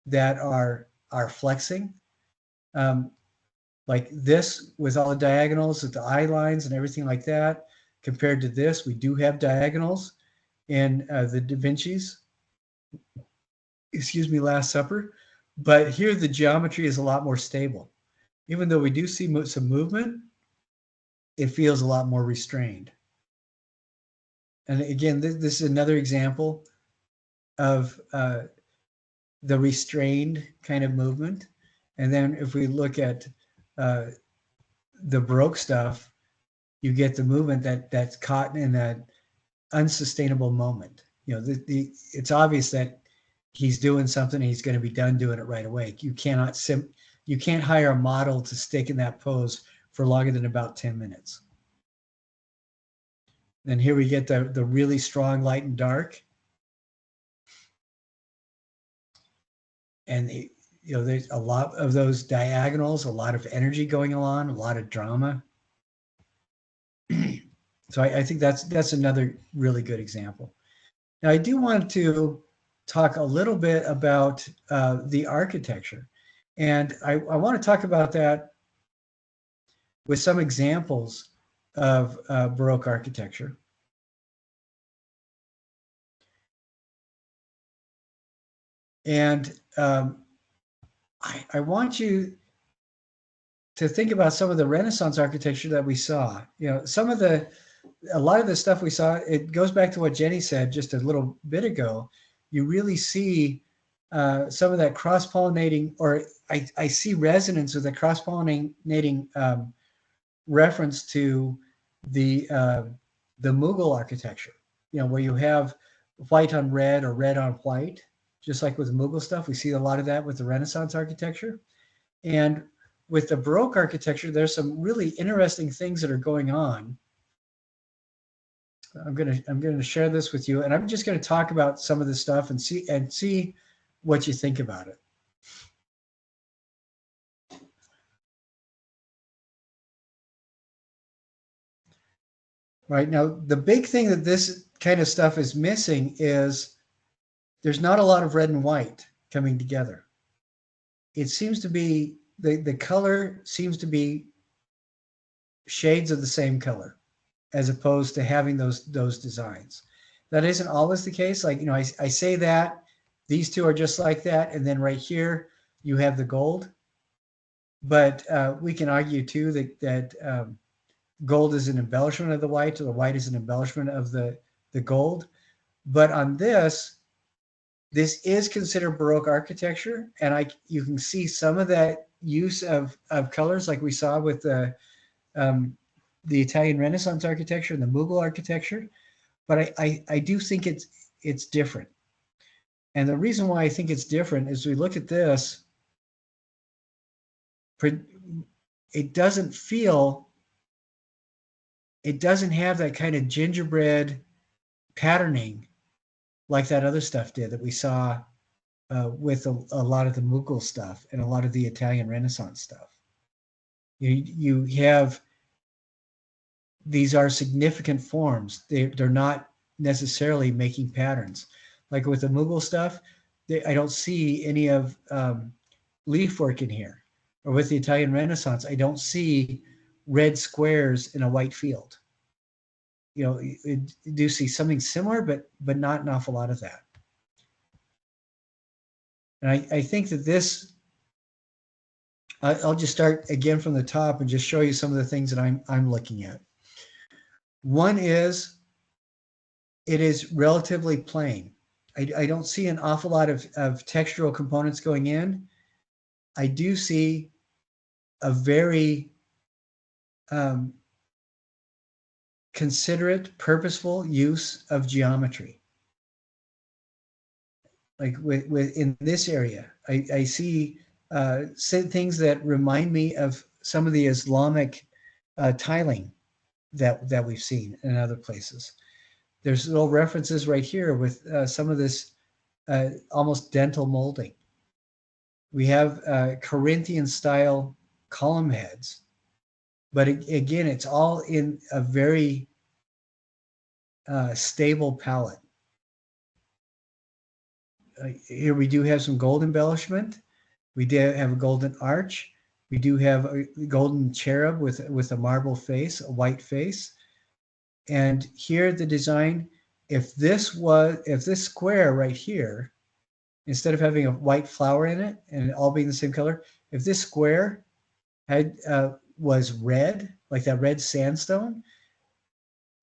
that are flexing. Like this with all the diagonals with the eye lines and everything like that, compared to this, we do have diagonals in the Da Vinci's, excuse me, Last Supper. But here the geometry is a lot more stable. Even though we do see some movement, it feels a lot more restrained. And again, this is another example of the restrained kind of movement. And then if we look at the Baroque stuff, you get the movement that's caught in that unsustainable moment. You know, it's obvious that he's doing something and he's going to be done doing it right away. You can't hire a model to stick in that pose for longer than about 10 minutes. Then here we get the really strong light and dark. And you know, there's a lot of those diagonals, a lot of energy going on, a lot of drama. So I think that's another really good example. Now I do want to talk a little bit about the architecture, and I want to talk about that with some examples of Baroque architecture. And I want you to think about some of the Renaissance architecture that we saw. You know, a lot of the stuff we saw, it goes back to what Jenny said just a little bit ago. You really see some of that cross-pollinating, or I see resonance with the cross-pollinating reference to the Mughal architecture. You know, where you have white on red or red on white, just like with the Mughal stuff. We see a lot of that with the Renaissance architecture. And with the Baroque architecture, there's some really interesting things that are going on. I'm gonna share this with you, and I'm just gonna talk about some of this stuff and see what you think about it. Right now, the big thing that this kind of stuff is missing is there's not a lot of red and white coming together. It seems to be the color seems to be shades of the same color, as opposed to having those designs. That isn't always the case. Like, you know, I say that these two are just like that, and then right here you have the gold. But we can argue too that gold is an embellishment of the white, or the white is an embellishment of the gold. But on this is considered Baroque architecture, and you can see some of that use of colors, like we saw with the Italian Renaissance architecture and the Mughal architecture. But I do think it's different. And the reason why I think it's different is we look at this, it doesn't have that kind of gingerbread patterning like that other stuff did that we saw with a lot of the Mughal stuff and a lot of the Italian Renaissance stuff. You have, these are significant forms. They're not necessarily making patterns. Like with the Mughal stuff, I don't see any of leaf work in here. Or with the Italian Renaissance, I don't see red squares in a white field. You know, you do see something similar, but not an awful lot of that. And I think that this, I'll just start again from the top and just show you some of the things that I'm looking at. One is, it is relatively plain. I don't see an awful lot of textural components going in. I do see a very considerate, purposeful use of geometry. Like in this area, I see things that remind me of some of the Islamic tiling that we've seen in other places. There's little references right here with some of this almost dental molding. We have Corinthian style column heads, but again, it's all in a very stable palette. Here we do have some gold embellishment. We do have a golden arch. We do have a golden cherub with a marble face, a white face. And here the design, if this square right here, instead of having a white flower in it and it all being the same color, if this square had was red, like that red sandstone,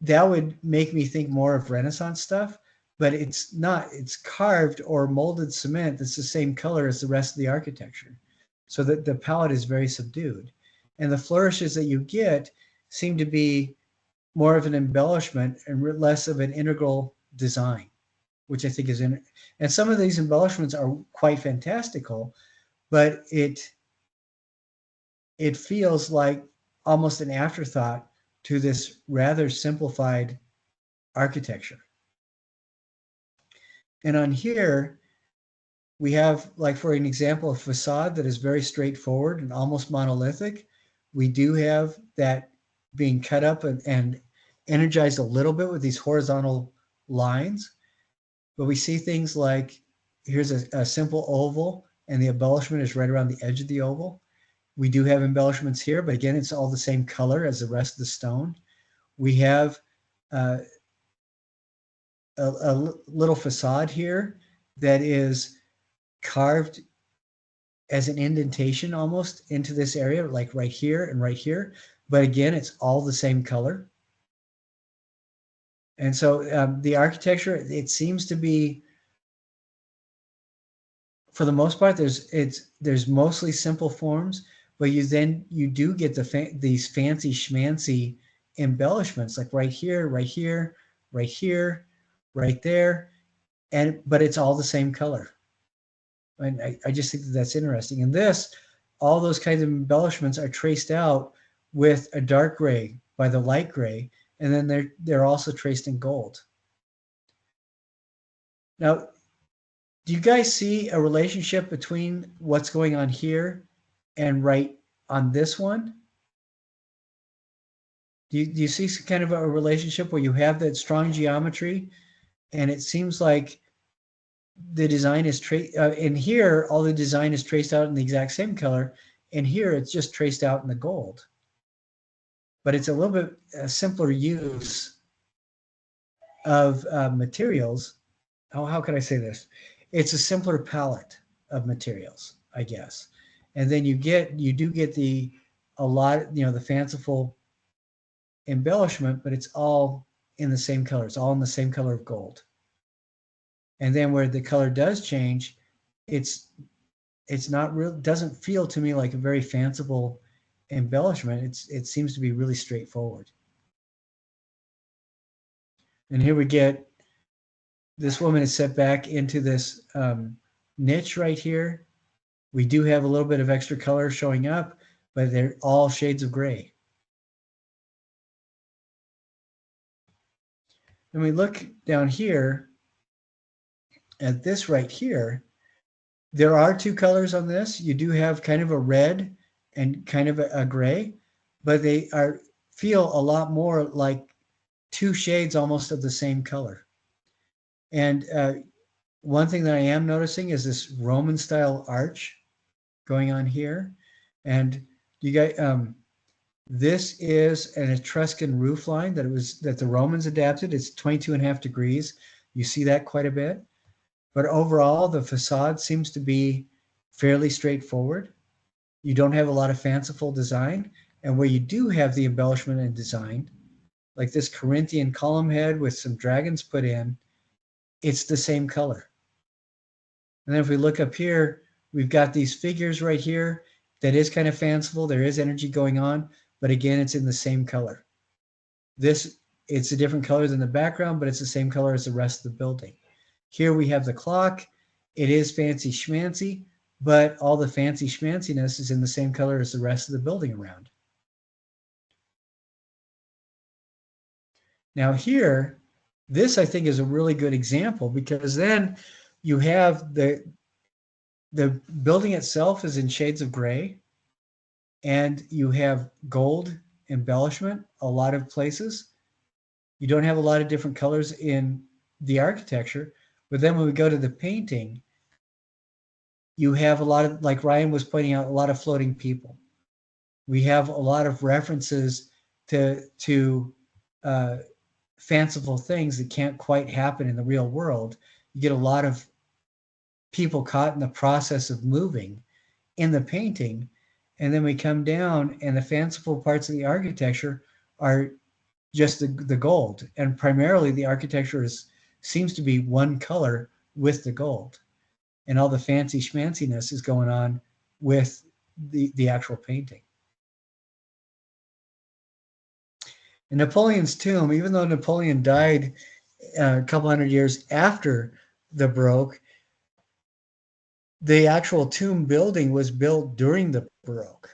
that would make me think more of Renaissance stuff, but it's not. It's carved or molded cement that's the same color as the rest of the architecture. So that the palette is very subdued. And the flourishes that you get seem to be more of an embellishment and less of an integral design, which I think is in. And some of these embellishments are quite fantastical, but it feels like almost an afterthought to this rather simplified architecture. And on here, we have, like for an example, a facade that is very straightforward and almost monolithic. We do have that being cut up and energized a little bit with these horizontal lines. But we see things like, here's a simple oval, and the embellishment is right around the edge of the oval. We do have embellishments here, but again, it's all the same color as the rest of the stone. We have a little facade here that is carved as an indentation almost into this area, like right here and right here. But again, it's all the same color. And so the architecture, it seems to be, for the most part, there's mostly simple forms, but you do get these fancy schmancy embellishments, like right here, right here, right here, right there, but it's all the same color. And I just think that that's interesting. And all those kinds of embellishments are traced out with a dark gray by the light gray, and then they're also traced in gold. Now, do you guys see a relationship between what's going on here and right on this one? Do you see some kind of a relationship where you have that strong geometry, and it seems like the design is in here, all the design is traced out in the exact same color, and here it's just traced out in the gold. But it's a little bit simpler use of materials. How can I say this? It's a simpler palette of materials, I guess. And then you do get the fanciful embellishment, but it's all in the same color. It's all in the same color of gold. And then where the color does change, it's not real, doesn't feel to me like a very fanciful embellishment. It seems to be really straightforward. And here we get, this woman is set back into this niche right here. We do have a little bit of extra color showing up, but they're all shades of gray. And we look down here at this right here. There are two colors on this. You do have kind of a red and kind of a gray, but they feel a lot more like two shades almost of the same color. And one thing that I am noticing is this Roman style arch going on here. And you guys, this is an Etruscan roof line that the Romans adapted. It's 22.5 degrees. You see that quite a bit. But overall, the facade seems to be fairly straightforward. You don't have a lot of fanciful design. And where you do have the embellishment and design, like this Corinthian column head with some dragons put in, it's the same color. And then if we look up here, we've got these figures right here that is kind of fanciful. There is energy going on, but again, it's in the same color. It's a different color than the background, but it's the same color as the rest of the building. Here we have the clock. It is fancy schmancy, but all the fancy schmanciness is in the same color as the rest of the building around. Now here, this I think is a really good example, because then you have the building itself is in shades of gray, and you have gold embellishment a lot of places. You don't have a lot of different colors in the architecture, but then when we go to the painting, you have a lot of, like Ryan was pointing out, a lot of floating people. We have a lot of references to fanciful things that can't quite happen in the real world. You get a lot of people caught in the process of moving in the painting, and then we come down and the fanciful parts of the architecture are just the gold, and primarily the architecture seems to be one color with the gold, and all the fancy schmanciness is going on with the actual painting. In Napoleon's tomb, even though Napoleon died a couple hundred years after the Baroque, the actual tomb building was built during the Baroque.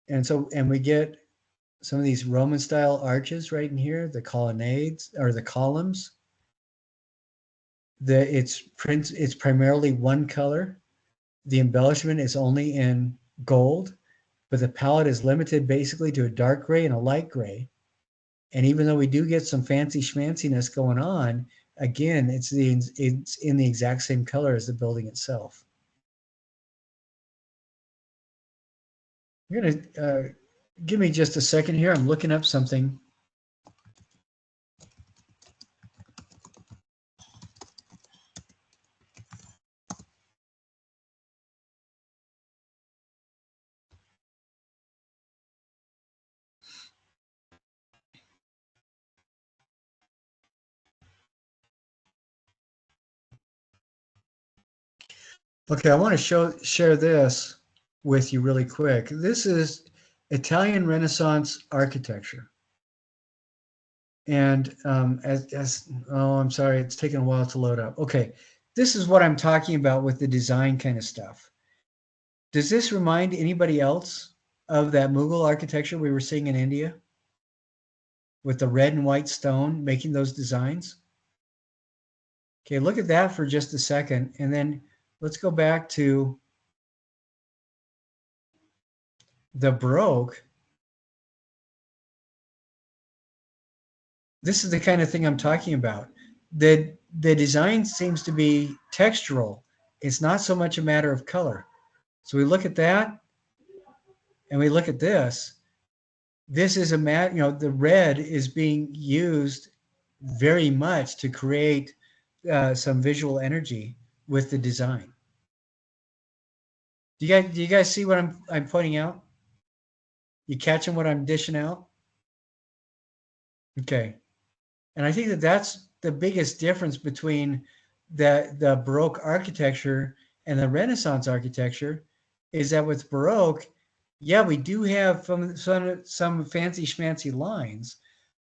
And we get some of these Roman style arches right in here, the colonnades or the columns. It's primarily one color. The embellishment is only in gold, but the palette is limited basically to a dark gray and a light gray. And even though we do get some fancy schmanciness going on, again, it's in the exact same color as the building itself. I'm gonna give me just a second here. I'm looking up something. Okay, I want to share this with you really quick. This is Italian Renaissance architecture. And oh, I'm sorry, it's taken a while to load up. Okay, this is what I'm talking about with the design kind of stuff. Does this remind anybody else of that Mughal architecture we were seeing in India? With the red and white stone making those designs? Okay, look at that for just a second, and then let's go back to the Baroque. This is the kind of thing I'm talking about. The design seems to be textural. It's not so much a matter of color. So we look at that, and we look at this. This is the red is being used very much to create some visual energy with the design. Do you guys see what I'm pointing out? You catching what I'm dishing out? Okay. And I think that's the biggest difference between the Baroque architecture and the Renaissance architecture, is that with Baroque, yeah, we do have some fancy schmancy lines,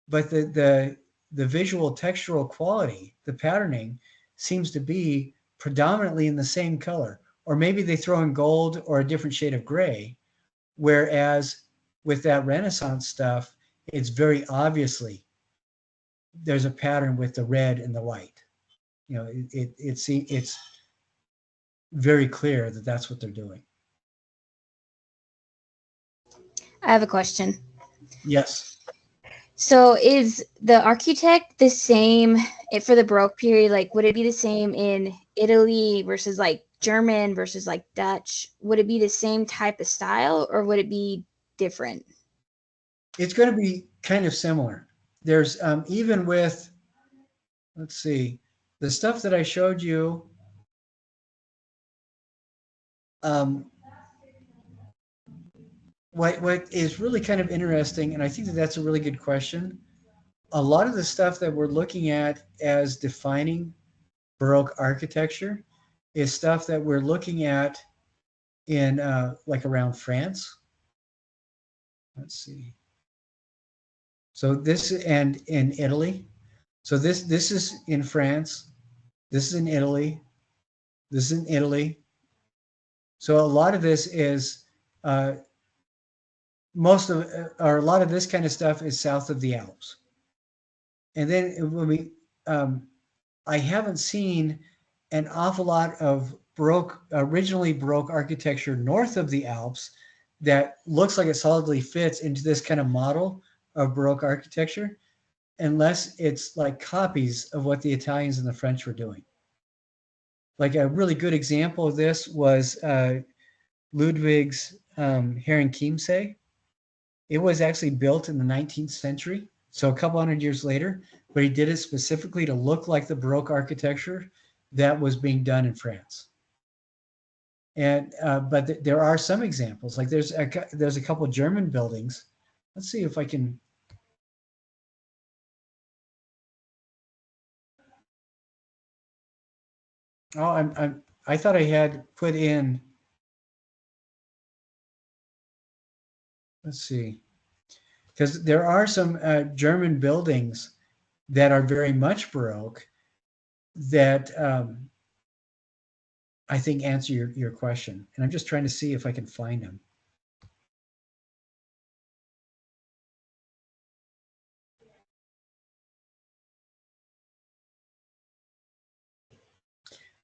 but the visual textural quality, the patterning, seems to be predominantly in the same color, or maybe they throw in gold or a different shade of gray. Whereas with that Renaissance stuff, it's very obviously there's a pattern with the red and the white. It's very clear that that's what they're doing. I have a question. Yes. So is the architect the same for the Baroque period? Like, would it be the same in Italy versus like German versus like Dutch? Would it be the same type of style, or would it be different? It's going to be kind of similar. There's even with, let's see, the stuff that I showed you. What is really kind of interesting, and I think that's a really good question. A lot of the stuff that we're looking at as defining Baroque architecture is stuff that we're looking at in like around France. Let's see. So this, and in Italy. So this is in France. This is in Italy. This is in Italy. So a lot of this is a lot of this kind of stuff is south of the Alps. And then when I haven't seen an awful lot of originally Baroque architecture north of the Alps that looks like it solidly fits into this kind of model of Baroque architecture, unless it's like copies of what the Italians and the French were doing. Like a really good example of this was Ludwig's Herrenchiemsee. It was actually built in the 19th century, so a couple hundred years later, but he did it specifically to look like the Baroque architecture that was being done in France. And but there are some examples. Like there's a couple German buildings. Let's see if I can. Oh, I thought I had put in. Let's see, because there are some German buildings that are very much Baroque that I think answer your question. And I'm just trying to see if I can find them.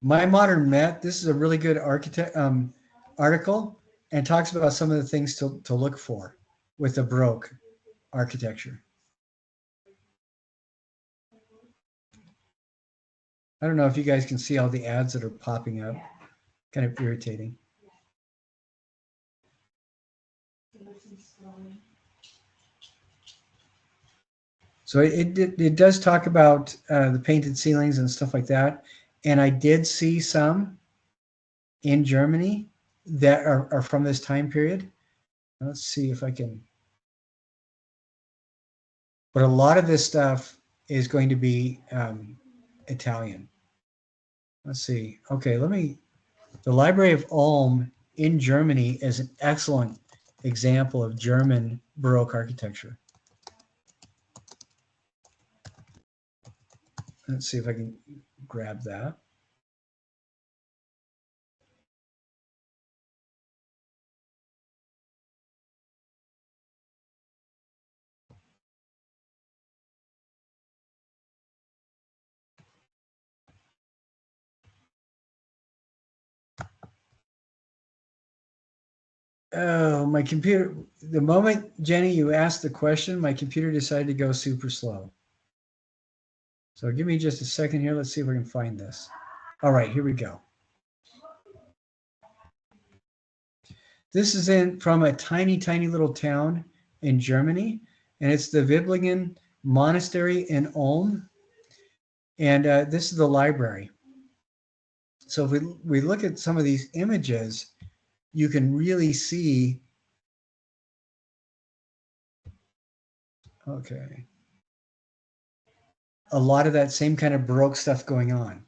My Modern Met, this is a really good article, and talks about some of the things to look for with the Baroque architecture. I don't know if you guys can see all the ads that are popping up. Kind of irritating. So it does talk about the painted ceilings and stuff like that. And I did see some in Germany that are from this time period. Let's see if I can. But a lot of this stuff is going to be Italian. Let's see. Okay, the Library of Ulm in Germany is an excellent example of German Baroque architecture. Let's see if I can grab that. Oh, my computer, the moment, Jenny, you asked the question, my computer decided to go super slow. So give me just a second here. Let's see if we can find this. All right, here we go. This is from a tiny, tiny little town in Germany, and it's the Wiblingen Monastery in Ulm. And this is the library. So if we look at some of these images, you can really see, okay, a lot of that same kind of Baroque stuff going on.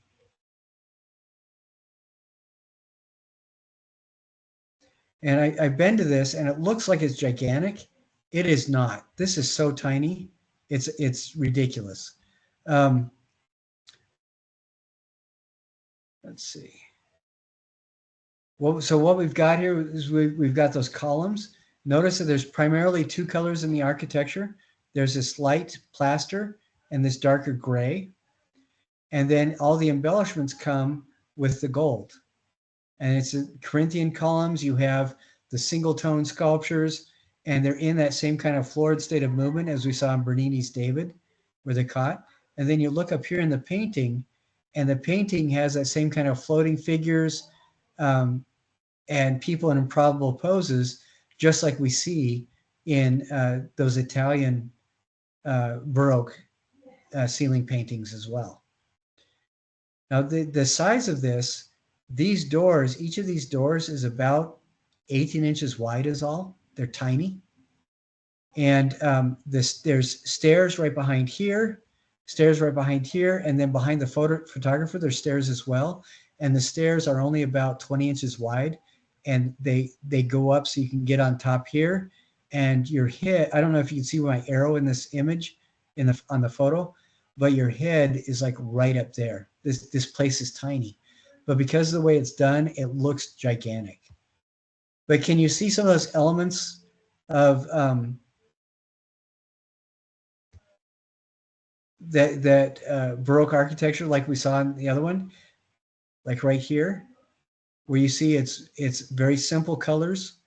And I've been to this, and it looks like it's gigantic. It is not. This is so tiny. It's ridiculous. Let's see. So what we've got here is we've got those columns. Notice that there's primarily two colors in the architecture. There's this light plaster and this darker gray. And then all the embellishments come with the gold. And it's Corinthian columns. You have the single tone sculptures, and they're in that same kind of florid state of movement as we saw in Bernini's David, where they're caught. And then you look up here in the painting, and the painting has that same kind of floating figures and people in improbable poses, just like we see in those Italian Baroque ceiling paintings as well. Now, the size of this, these doors, each of these doors is about 18 inches wide is all. They're tiny. And there's stairs right behind here, and then behind the photographer, there's stairs as well. And the stairs are only about 20 inches wide, and they go up so you can get on top here. And your head, I don't know if you can see my arrow in this image on the photo, but your head is like right up there. This place is tiny, but because of the way it's done, it looks gigantic. But can you see some of those elements of that Baroque architecture, like we saw in the other one, like right here, where you see it's very simple colors,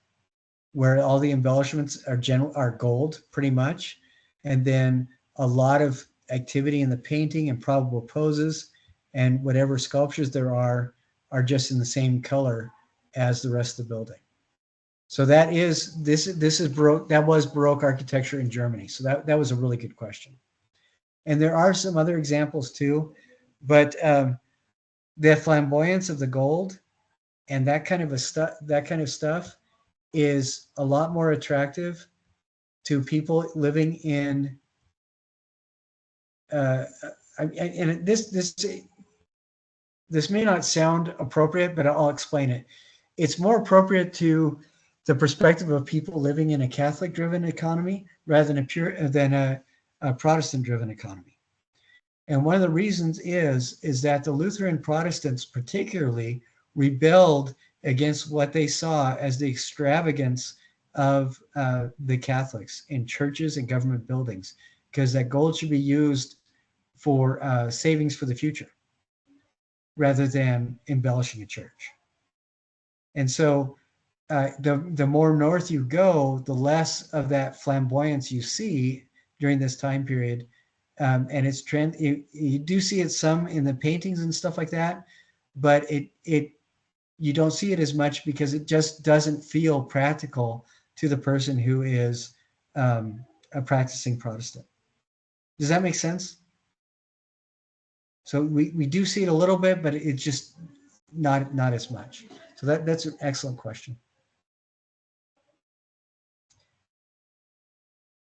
where all the embellishments are gold pretty much, and then a lot of activity in the painting and probable poses, and whatever sculptures there are just in the same color as the rest of the building. So that is this is Baroque. That was Baroque architecture in Germany. So that was a really good question. And there are some other examples too, but the flamboyance of the gold and that kind of stuff is a lot more attractive to people living in and this may not sound appropriate, but I'll explain it. It's more appropriate to the perspective of people living in a Catholic-driven economy rather than a Protestant-driven economy. And one of the reasons is that the Lutheran Protestants particularly rebelled against what they saw as the extravagance of the Catholics in churches and government buildings, because that gold should be used for savings for the future rather than embellishing a church. And so the more north you go, the less of that flamboyance you see during this time period. And it's trend. You do see it some in the paintings and stuff like that, but you don't see it as much because it just doesn't feel practical to the person who is a practicing Protestant. Does that make sense? So we do see it a little bit, but it's just not as much. So that's an excellent question.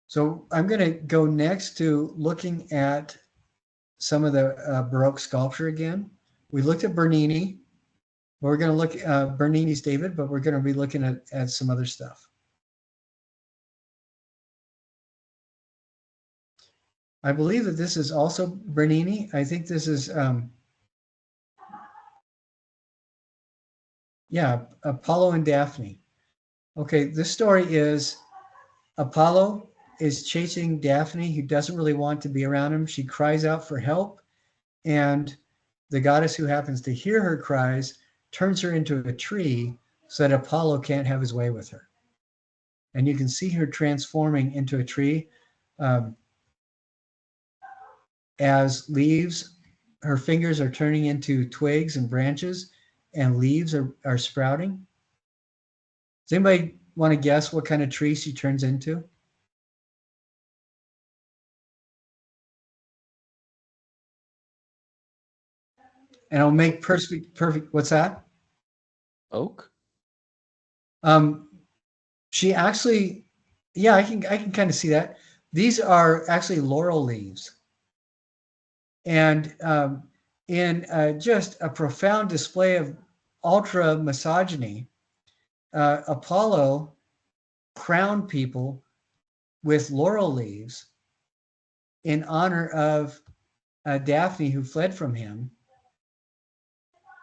So I'm going to go next to looking at some of the Baroque sculpture again. We looked at Bernini. We're going to look at Bernini's David, but we're going to be looking at some other stuff. I believe that this is also Bernini. I think this is, yeah, Apollo and Daphne. Okay, this story is Apollo is chasing Daphne, who doesn't really want to be around him. She cries out for help, and the goddess who happens to hear her cries turns her into a tree so that Apollo can't have his way with her. And you can see her transforming into a tree as leaves, her fingers are turning into twigs and branches, and leaves are sprouting. Does anybody want to guess what kind of tree she turns into? And I'll make perfect. What's that? Oak? She actually, yeah, I can kind of see that. These are actually laurel leaves. And in just a profound display of ultra misogyny, Apollo crowned people with laurel leaves in honor of Daphne, who fled from him,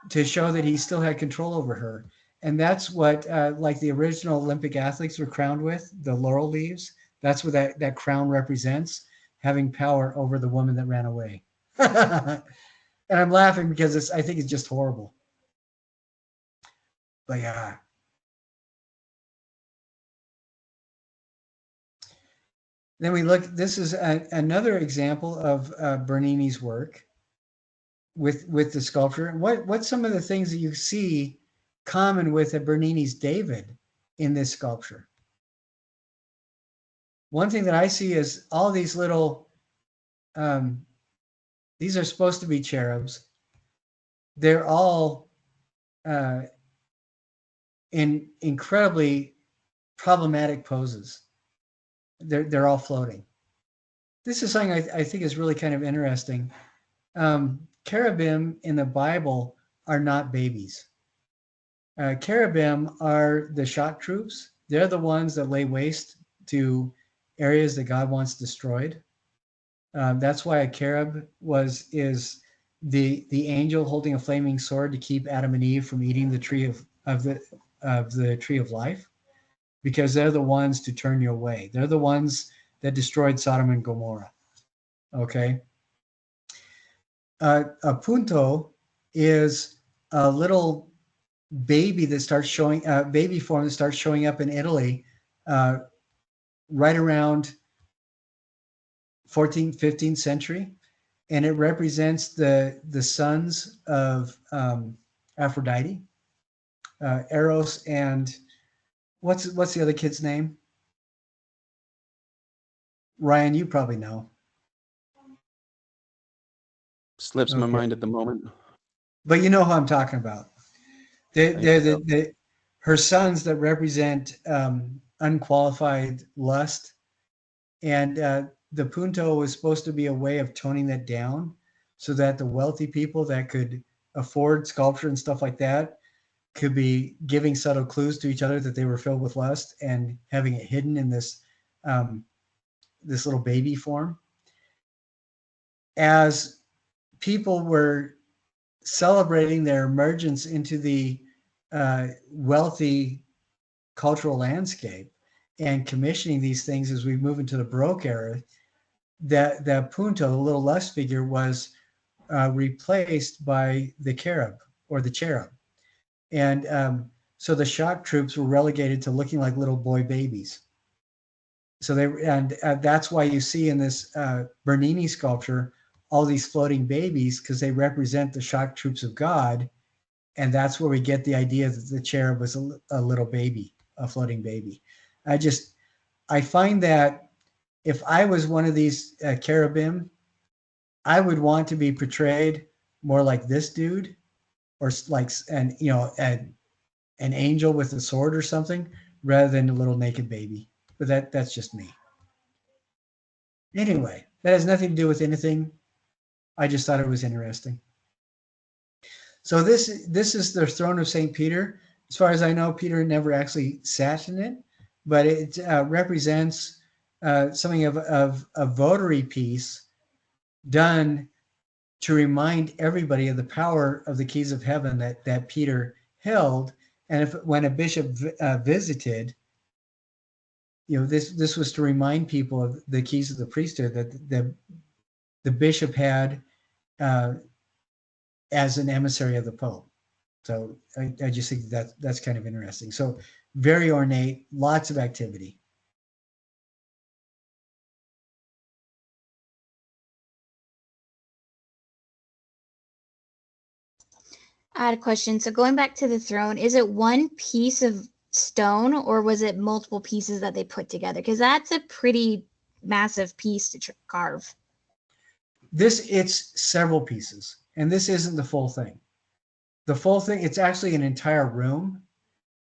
to show that he still had control over her. And that's what, like the original Olympic athletes were crowned with, the laurel leaves. That's what that crown represents, having power over the woman that ran away. And I'm laughing because I think it's just horrible. But yeah. Then we look, this is another example of Bernini's work with the sculpture. What's some of the things that you see common with a Bernini's David in this sculpture? One thing that I see is all these little, these are supposed to be cherubs. They're all in incredibly problematic poses. They're all floating. This is something I think is really kind of interesting. Cherubim in the Bible are not babies. Cherubim are the shock troops. They're the ones that lay waste to areas that God wants destroyed. That's why a cherub is the angel holding a flaming sword to keep Adam and Eve from eating the tree of the tree of life, because they're the ones to turn you away. They're the ones that destroyed Sodom and Gomorrah. Okay. A punto is a little baby that starts showing baby form that starts showing up in Italy right around 14th, 15th century, and it represents the sons of Aphrodite, Eros, and what's the other kid's name? Ryan, you probably know. Slips my Okay. mind at the moment. But you know who I'm talking about. I think so. Her sons that represent unqualified lust, and the punto was supposed to be a way of toning that down, so that the wealthy people that could afford sculpture and stuff like that could be giving subtle clues to each other that they were filled with lust and having it hidden in this little baby form. As people were celebrating their emergence into the wealthy cultural landscape and commissioning these things as we move into the Baroque era, that punto, the little lust figure, was replaced by the cherub or the cherub. And so the shock troops were relegated to looking like little boy babies. So that's why you see in this Bernini sculpture all these floating babies, because they represent the shock troops of God, and that's where we get the idea that the cherub was a little baby, a floating baby. I find that if I was one of these cherubim, I would want to be portrayed more like this dude, or like an angel with a sword or something, rather than a little naked baby. But that's just me. Anyway, that has nothing to do with anything. I just thought it was interesting. So this is the throne of St. Peter. As far as I know, Peter never actually sat in it, but it represents something of a votary piece done to remind everybody of the power of the keys of heaven that Peter held. And when a bishop visited, this was to remind people of the keys of the priesthood that the bishop had as an emissary of the Pope. So I just think that's kind of interesting. So very ornate, lots of activity. I had a question. So going back to the throne, is it one piece of stone or was it multiple pieces that they put together? Because that's a pretty massive piece to carve. It's several pieces, and this isn't the full thing. The full thing, it's actually an entire room,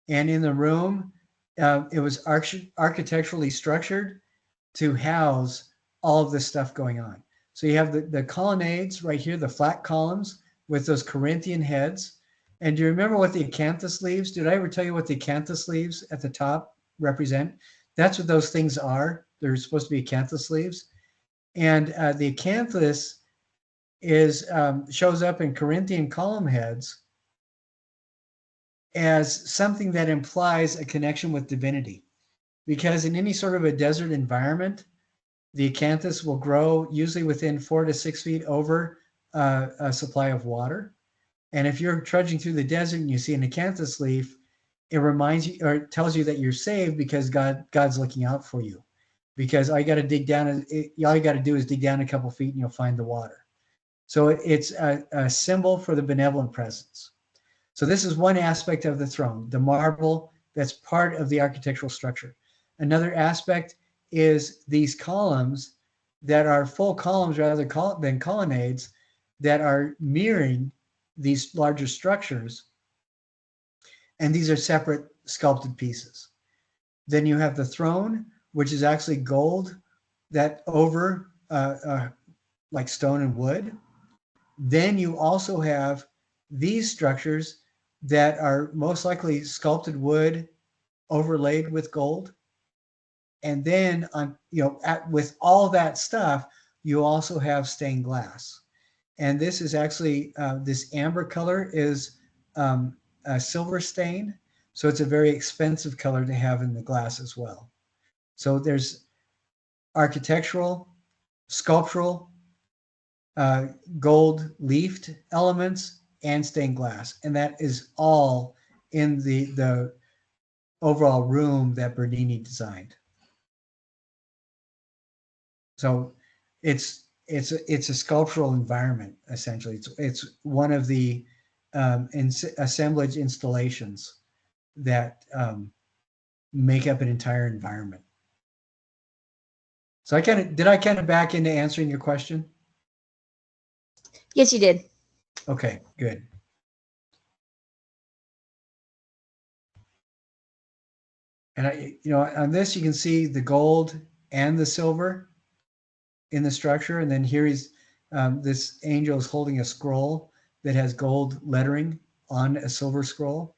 and in the room, it was architecturally structured to house all of this stuff going on. So you have the colonnades right here, the flat columns with those Corinthian heads. And do you remember what the acanthus leaves? Did I ever tell you what the acanthus leaves at the top represent? That's what those things are. They're supposed to be acanthus leaves. And the acanthus shows up in Corinthian column heads as something that implies a connection with divinity. Because in any sort of a desert environment, the acanthus will grow usually within 4 to 6 feet over a supply of water. And if you're trudging through the desert and you see an acanthus leaf, it reminds you or it tells you that you're saved because God's looking out for you. Because all you got to dig down, all you got to do is dig down a couple feet and you'll find the water. So it's a symbol for the benevolent presence. So this is one aspect of the throne, the marble that's part of the architectural structure. Another aspect is these columns that are full columns rather than colonnades that are mirroring these larger structures. And these are separate sculpted pieces. Then you have the throne, which is actually gold that over like stone and wood. Then you also have these structures that are most likely sculpted wood overlaid with gold. And then with all that stuff, you also have stained glass. And this is actually, this amber color is a silver stain. So it's a very expensive color to have in the glass as well. So there's architectural, sculptural, gold leafed elements, and stained glass. And that is all in the overall room that Bernini designed. So it's a sculptural environment, essentially. It's one of the assemblage installations that make up an entire environment. So did I kind of back into answering your question? Yes, you did. Okay, good. And on this you can see the gold and the silver in the structure, and then here this angel is holding a scroll that has gold lettering on a silver scroll.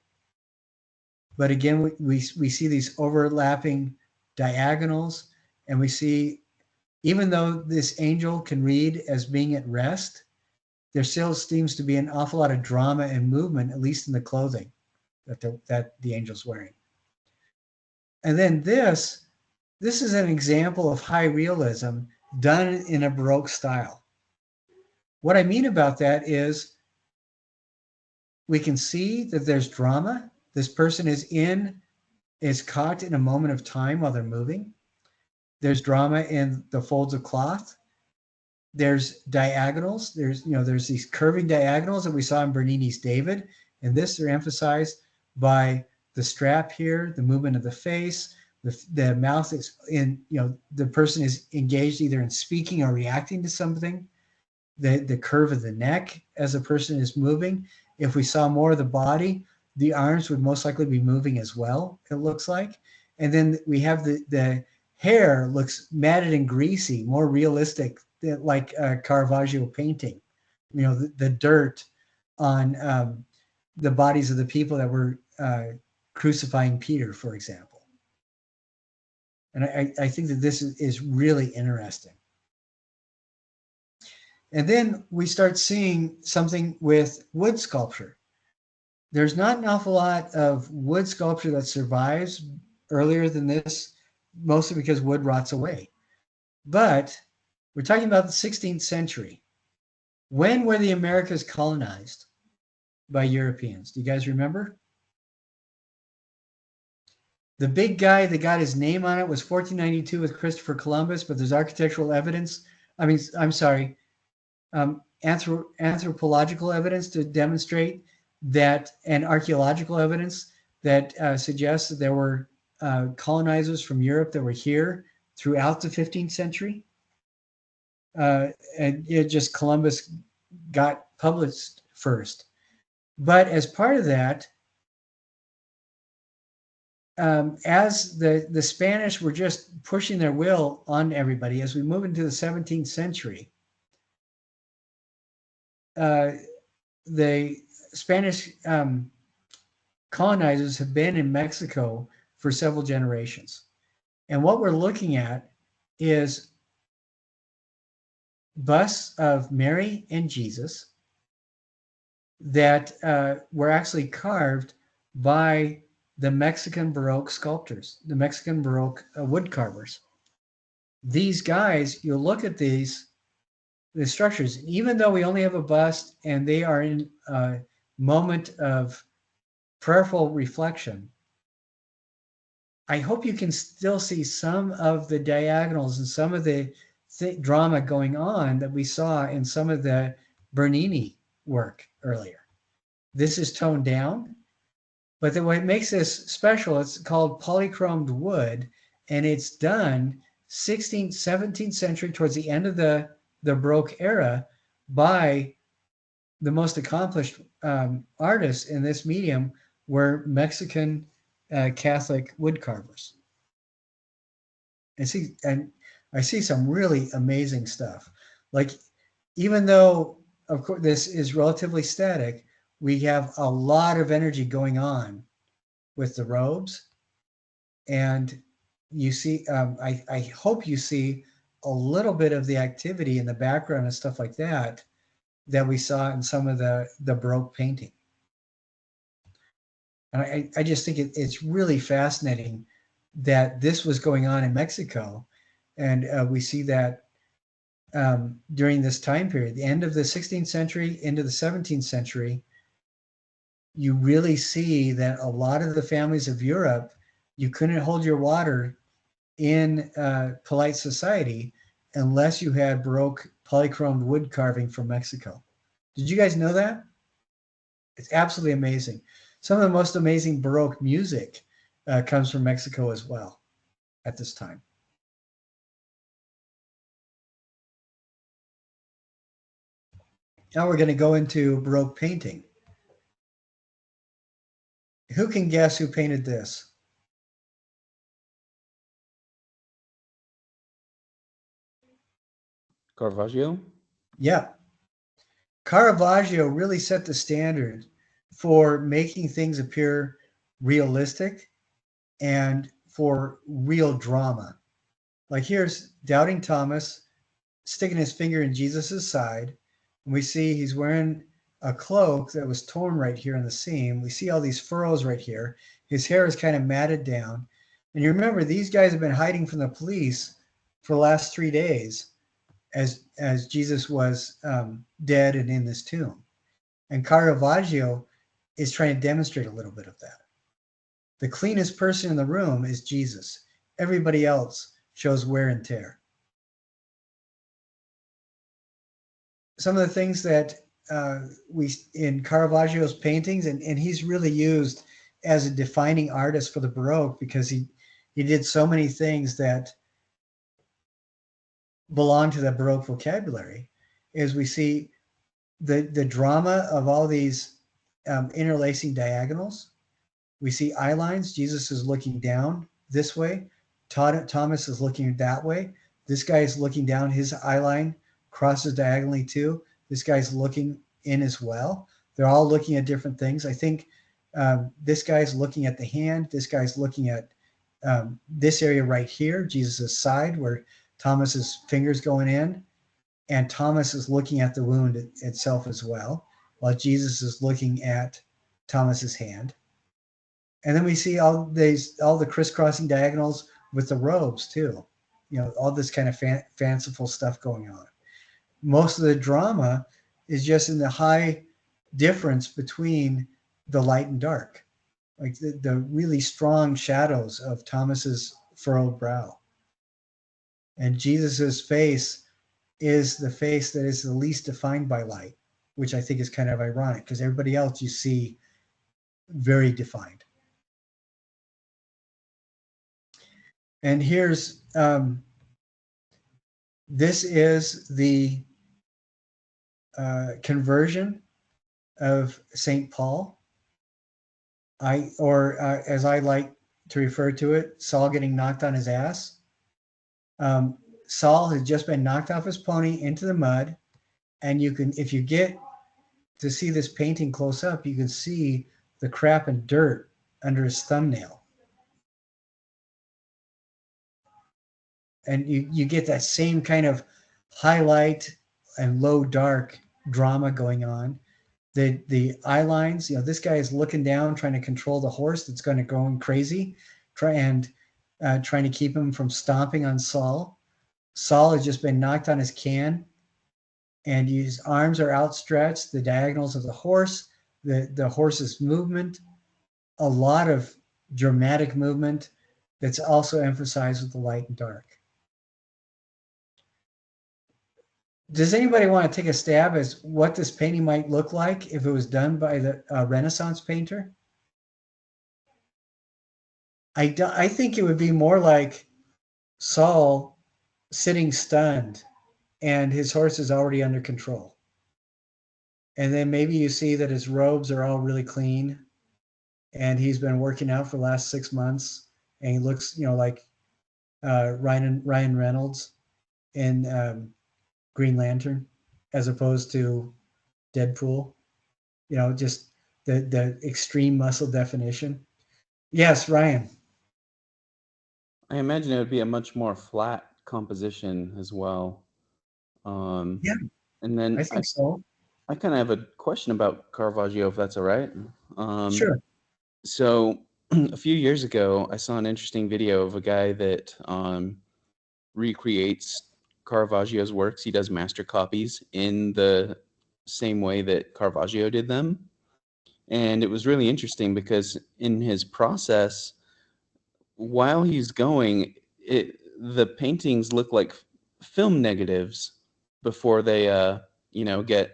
But again, we see these overlapping diagonals, and we see, even though this angel can read as being at rest, there still seems to be an awful lot of drama and movement, at least in the clothing that the angel's wearing. And then this is an example of high realism done in a Baroque style. What I mean about that is we can see that there's drama. This person is caught in a moment of time while they're moving. There's drama in the folds of cloth. There's diagonals. There's these curving diagonals that we saw in Bernini's David. And this, they're emphasized by the strap here, the movement of the face, the mouth is in, the person is engaged either in speaking or reacting to something. The curve of the neck as a person is moving. If we saw more of the body, the arms would most likely be moving as well, it looks like. And then we have the hair looks matted and greasy, more realistic, like a Caravaggio painting. The dirt on the bodies of the people that were crucifying Peter, for example. And I think that this is really interesting. And then we start seeing something with wood sculpture. There's not an awful lot of wood sculpture that survives earlier than this, mostly because wood rots away. But we're talking about the 16th century. When were the Americas colonized by Europeans? Do you guys remember? The big guy that got his name on it was 1492 with Christopher Columbus, but there's architectural evidence. Anthropological evidence to demonstrate that, and archaeological evidence that suggests that there were colonizers from Europe that were here throughout the 15th century. And just Columbus got published first. But as part of that, as the Spanish were just pushing their will on everybody, as we move into the 17th century, the Spanish colonizers have been in Mexico for several generations. And what we're looking at is busts of Mary and Jesus that were actually carved by the Mexican Baroque sculptors, the Mexican Baroque wood carvers. These guys, you look at the structures, even though we only have a bust and they are in a moment of prayerful reflection, I hope you can still see some of the diagonals and some of the drama going on that we saw in some of the Bernini work earlier. This is toned down, but what makes this special, it's called polychromed wood, and it's done 16th, 17th century, towards the end of the Baroque era, by the most accomplished artists in this medium were Mexican Catholic wood carvers. And I see some really amazing stuff. Like, even though, of course, this is relatively static, we have a lot of energy going on with the robes. And you see, I hope you see a little bit of the activity in the background and stuff like that we saw in some of the Baroque painting. And I just think it's really fascinating that this was going on in Mexico. And we see that during this time period, the end of the 16th century into the 17th century, you really see that a lot of the families of Europe, you couldn't hold your water in polite society unless you had Baroque polychromed wood carving from Mexico. Did you guys know that? It's absolutely amazing. Some of the most amazing Baroque music comes from Mexico as well at this time. Now we're going to go into Baroque painting. Who can guess who painted this? Caravaggio. Yeah. Caravaggio really set the standard for making things appear realistic and for real drama. Like here's Doubting Thomas sticking his finger in Jesus's side. And we see he's wearing a cloak that was torn right here in the seam. We see all these furrows right here. His hair is kind of matted down. And you remember, these guys have been hiding from the police for the last 3 days as Jesus was dead and in this tomb. And Caravaggio is trying to demonstrate a little bit of that. The cleanest person in the room is Jesus. Everybody else shows wear and tear. Some of the things that we in Caravaggio's paintings, and he's really used as a defining artist for the Baroque because he did so many things that belong to the Baroque vocabulary, is we see the drama of all these interlacing diagonals. We see eye lines. Jesus is looking down this way. Thomas is looking that way. This guy is looking down. His eye line crosses diagonally too. This guy's looking in as well. They're all looking at different things. I think this guy's looking at the hand. This guy's looking at this area right here, Jesus's side, where Thomas's fingers going in, and Thomas is looking at the wound itself as well, while Jesus is looking at Thomas's hand. And then we see all the crisscrossing diagonals with the robes too. All this kind of fanciful stuff going on. Most of the drama is just in the high difference between the light and dark, like the really strong shadows of Thomas's furrowed brow. And Jesus's face is the face that is the least defined by light, which I think is kind of ironic because everybody else you see very defined. And here's this is the conversion of St. Paul. As I like to refer to it, Saul getting knocked on his ass. Saul has just been knocked off his pony into the mud, and you can, if you get to see this painting close up, you can see the crap and dirt under his thumbnail. And you get that same kind of highlight and low dark drama going on. The eye lines, this guy is looking down, trying to control the horse that's going crazy, trying to keep him from stomping on Saul. Saul has just been knocked on his can, and his arms are outstretched, the diagonals of the horse, the horse's movement, a lot of dramatic movement that's also emphasized with the light and dark. Does anybody want to take a stab as what this painting might look like if it was done by the Renaissance painter? I think it would be more like Saul sitting stunned and his horse is already under control. And then maybe you see that his robes are all really clean and he's been working out for the last 6 months and he looks, like Ryan Reynolds in Green Lantern, as opposed to Deadpool, just the extreme muscle definition. Yes, Ryan. I imagine it would be a much more flat composition as well. Yeah, and then I think so. I kind of have a question about Caravaggio, if that's all right. Sure. So a few years ago, I saw an interesting video of a guy that recreates Caravaggio's works. He does master copies in the same way that Caravaggio did them. And it was really interesting because in his process, while he's going, the paintings look like film negatives before they get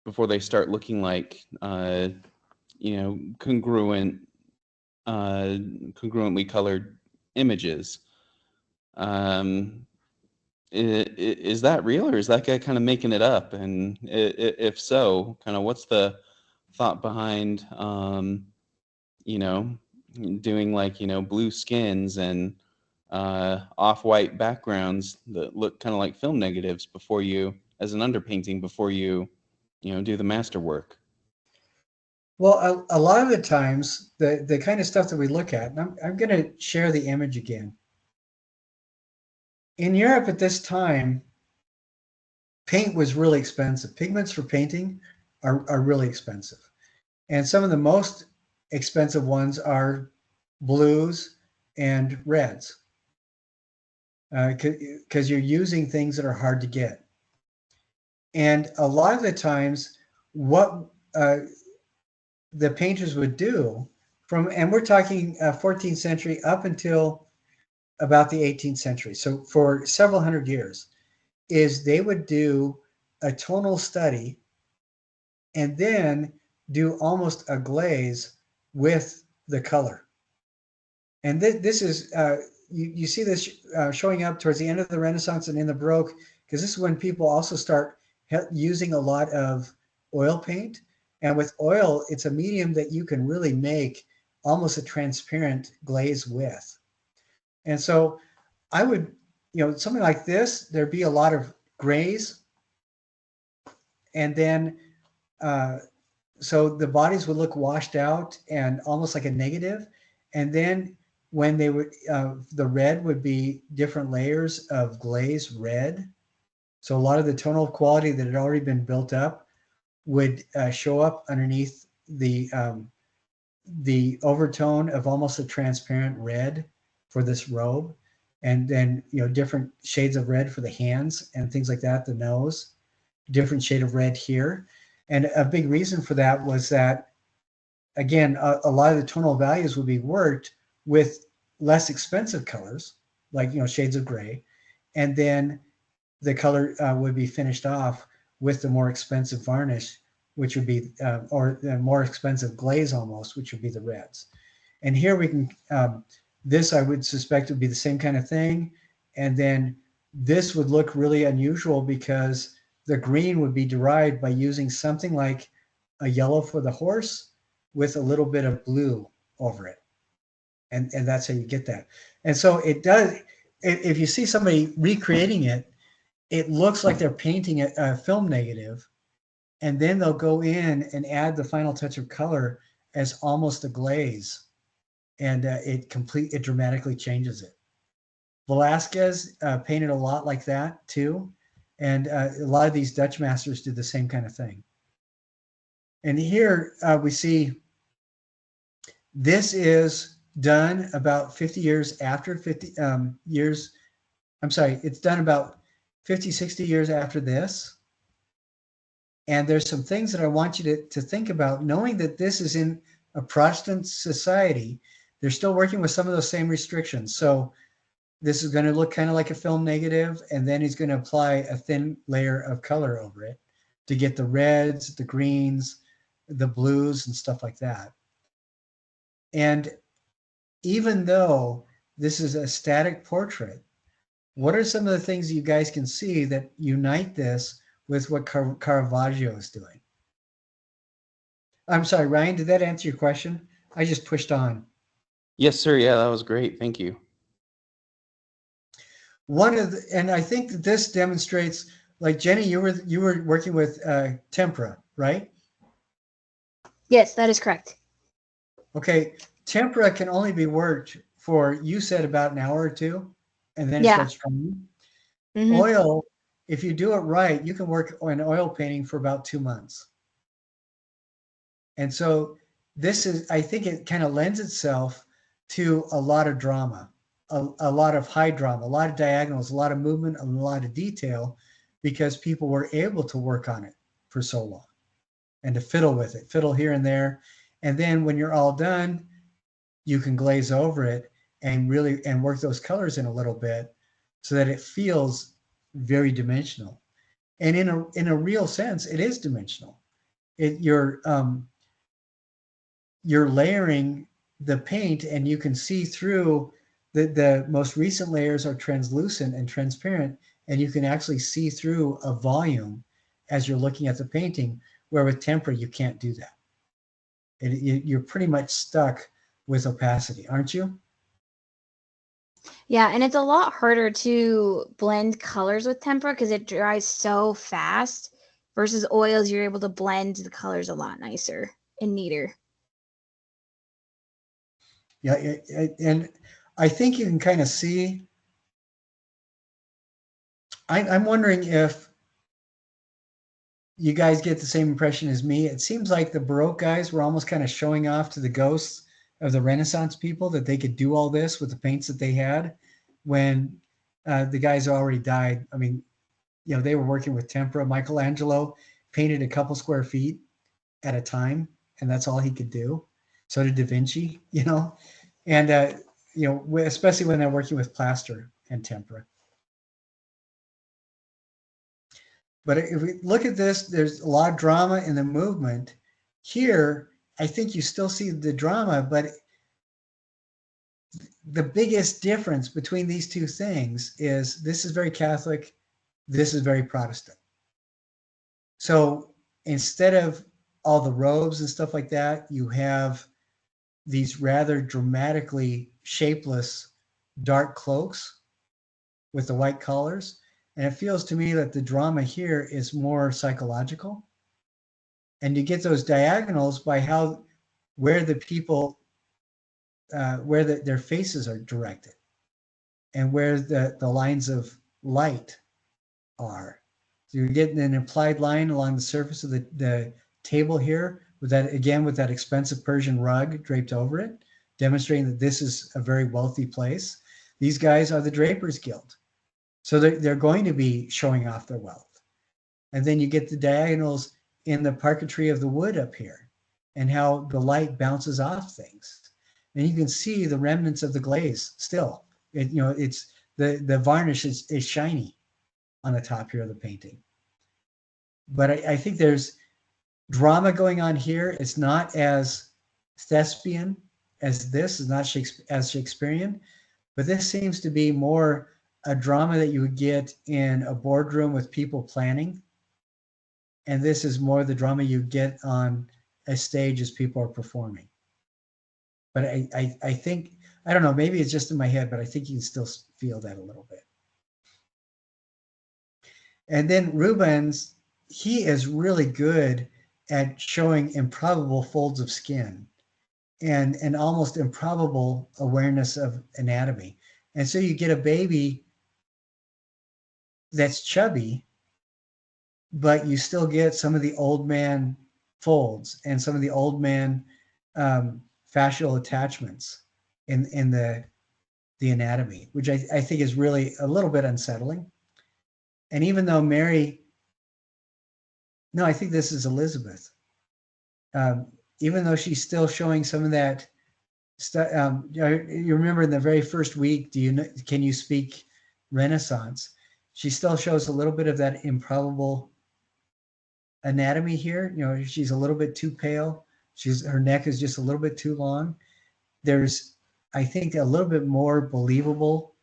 before they start looking like congruent congruently colored images. Is that real, or is that guy kind of making it up? And if so, kind of what's the thought behind, you know, doing like, blue skins and off-white backgrounds that look kind of like film negatives before you, as an underpainting, before you, do the masterwork? Well, a lot of the times, the kind of stuff that we look at, and I'm going to share the image again. In Europe at this time, paint was really expensive. Pigments for painting are really expensive. And some of the most expensive ones are blues and reds, because you're using things that are hard to get. And a lot of the times, what the painters would do and we're talking 14th century up until about the 18th century. So for several hundred years, is they would do a tonal study and then do almost a glaze with the color. And this is, you see this showing up towards the end of the Renaissance and in the Baroque, because this is when people also start using a lot of oil paint. And with oil, it's a medium that you can really make almost a transparent glaze with. And so I would, something like this, there'd be a lot of grays. And then, so the bodies would look washed out and almost like a negative. And then when they would, the red would be different layers of glaze red. So a lot of the tonal quality that had already been built up would show up underneath the overtone of almost a transparent red for this robe. And then, different shades of red for the hands and things like that, the nose, different shade of red here. And a big reason for that was that, again, a lot of the tonal values would be worked with less expensive colors, like, shades of gray. And then the color would be finished off with the more expensive varnish, which would be, or the more expensive glaze almost, which would be the reds. And here we can, this I would suspect would be the same kind of thing. And then this would look really unusual because the green would be derived by using something like a yellow for the horse with a little bit of blue over it. And that's how you get that. And so it does, if you see somebody recreating it, it looks like they're painting a film negative, and then they'll go in and add the final touch of color as almost a glaze, and it dramatically changes it. Velasquez painted a lot like that too, and a lot of these Dutch masters did the same kind of thing. And here we see this is done about 50 years after 50 years. I'm sorry, it's done about 50, 60 years after this. And there's some things that I want you to think about, knowing that this is in a Protestant society. They're still working with some of those same restrictions. So this is going to look kind of like a film negative, and then he's going to apply a thin layer of color over it to get the reds, the greens, the blues, and stuff like that. And even though this is a static portrait, what are some of the things you guys can see that unite this with what Caravaggio is doing? I'm sorry, Ryan, did that answer your question? I just pushed on. Yes, sir. Yeah, that was great. Thank you. And I think that this demonstrates, like Jenny, you were working with tempera, right? Yes, that is correct. Okay, tempera can only be worked for, you said, about an hour or two, and then it starts drying. Mm-hmm. Oil, if you do it right, you can work on oil painting for about 2 months. And so this is, I think it kind of lends itself to a lot of drama, a lot of high drama, a lot of diagonals, a lot of movement, a lot of detail, because people were able to work on it for so long and to fiddle with it, fiddle here and there. And then when you're all done, you can glaze over it and really work those colors in a little bit so that it feels very dimensional. And in a real sense, it is dimensional. You're layering the paint and you can see through. The most recent layers are translucent and transparent, and you can actually see through a volume as you're looking at the painting, where with tempera you can't do that. You're pretty much stuck with opacity, aren't you? Yeah, and it's a lot harder to blend colors with tempera because it dries so fast versus oils, you're able to blend the colors a lot nicer and neater. Yeah, and I think you can kind of see. I'm wondering if you guys get the same impression as me. It seems like the Baroque guys were almost kind of showing off to the ghosts of the Renaissance people that they could do all this with the paints that they had when the guys already died. I mean, they were working with tempera. Michelangelo painted a couple square feet at a time, and that's all he could do. So did Da Vinci, and especially when they're working with plaster and tempera. But if we look at this, there's a lot of drama in the movement. Here, I think you still see the drama, but the biggest difference between these two things is this is very Catholic, this is very Protestant. So instead of all the robes and stuff like that, you have these rather dramatically shapeless dark cloaks with the white collars. And it feels to me that the drama here is more psychological. And you get those diagonals by where the people, their faces are directed and where the lines of light are. So you're getting an implied line along the surface of the table here with that expensive Persian rug draped over it, demonstrating that this is a very wealthy place. These guys are the Drapers Guild. So they're going to be showing off their wealth. And then you get the diagonals in the parquetry of the wood up here and how the light bounces off things. And you can see the remnants of the glaze still. It's the varnish is shiny on the top here of the painting. But I think there's drama going on here. It's not as thespian as this, is not as Shakespearean, but this seems to be more a drama that you would get in a boardroom with people planning. And this is more the drama you get on a stage as people are performing. But I think, I don't know, maybe it's just in my head, but I think you can still feel that a little bit. And then Rubens, he is really good at showing improbable folds of skin and almost improbable awareness of anatomy. And so you get a baby that's chubby, but you still get some of the old man folds and some of the old man fascial attachments in the anatomy, which I think is really a little bit unsettling. And even though Mary, no, I think this is Elizabeth. Even though she's still showing some of that stuff, you remember in the very first week, can you speak Renaissance? She still shows a little bit of that improbable anatomy here. She's a little bit too pale. Her neck is just a little bit too long. There's, I think, a little bit more believable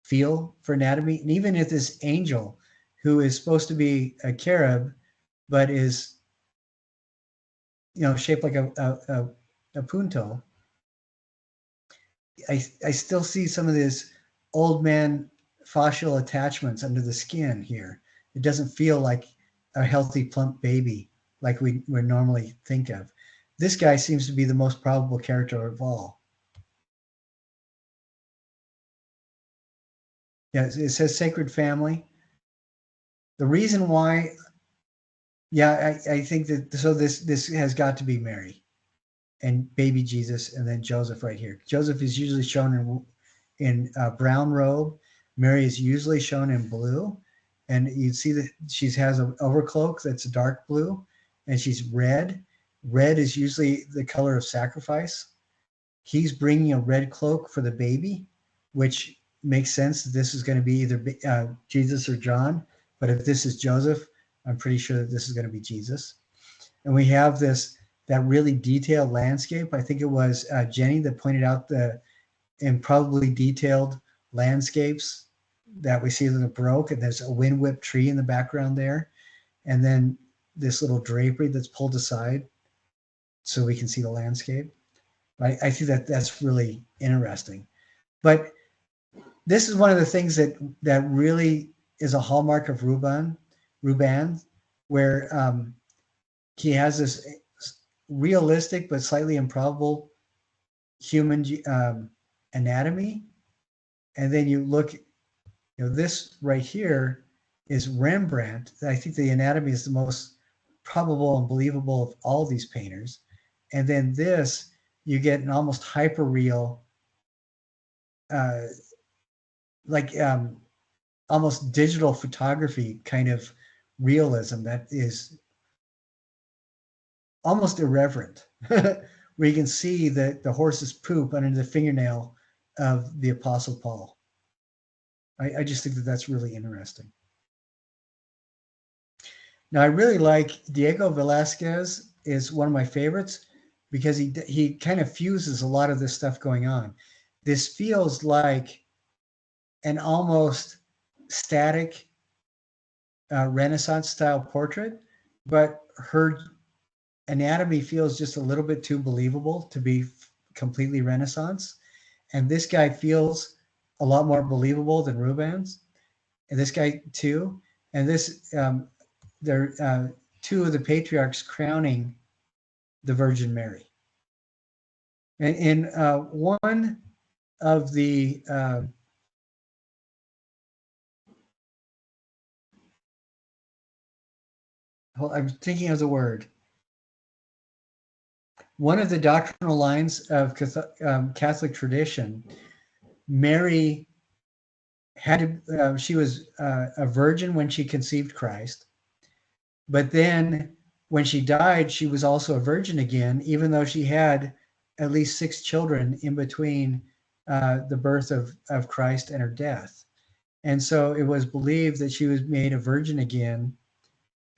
feel for anatomy. And even if this angel, who is supposed to be a cherub, but is, shaped like a punto, I still see some of this old man fascial attachments under the skin here. It doesn't feel like a healthy, plump baby like we would normally think of. This guy seems to be the most probable character of all. Yeah, it says sacred family. The reason why, I think that, so this has got to be Mary and baby Jesus, and then Joseph right here. Joseph is usually shown in a brown robe. Mary is usually shown in blue. And you see that she has an overcloak that's dark blue, and she's red. Red is usually the color of sacrifice. He's bringing a red cloak for the baby, which makes sense. This is going to be either Jesus or John. But if this is Joseph, I'm pretty sure that this is going to be Jesus. And we have this that really detailed landscape. I think it was Jenny that pointed out the improbably detailed landscapes that we see in the Baroque, and there's a wind whipped tree in the background there, and then this little drapery that's pulled aside so we can see the landscape. I think that that's really interesting. But this is one of the things that really is a hallmark of Ruban, where he has this realistic but slightly improbable human anatomy, and then you look, this right here is Rembrandt. I think the anatomy is the most probable and believable of all these painters, and then this you get an almost hyper real, like almost digital photography kind of realism that is almost irreverent, where you can see the horse's poop under the fingernail of the Apostle Paul. I just think that that's really interesting. Now, I really like Diego Velázquez is one of my favorites because he kind of fuses a lot of this stuff going on. This feels like an almost static Renaissance style portrait, but her anatomy feels just a little bit too believable to be completely Renaissance. And this guy feels a lot more believable than Rubens, and this guy too. And this, they're two of the patriarchs crowning the Virgin Mary. And in one of the I'm thinking of the word. One of the doctrinal lines of Catholic tradition, Mary had she was a virgin when she conceived Christ, but then when she died, she was also a virgin again, even though she had at least 6 children in between the birth of Christ and her death. And so it was believed that she was made a virgin again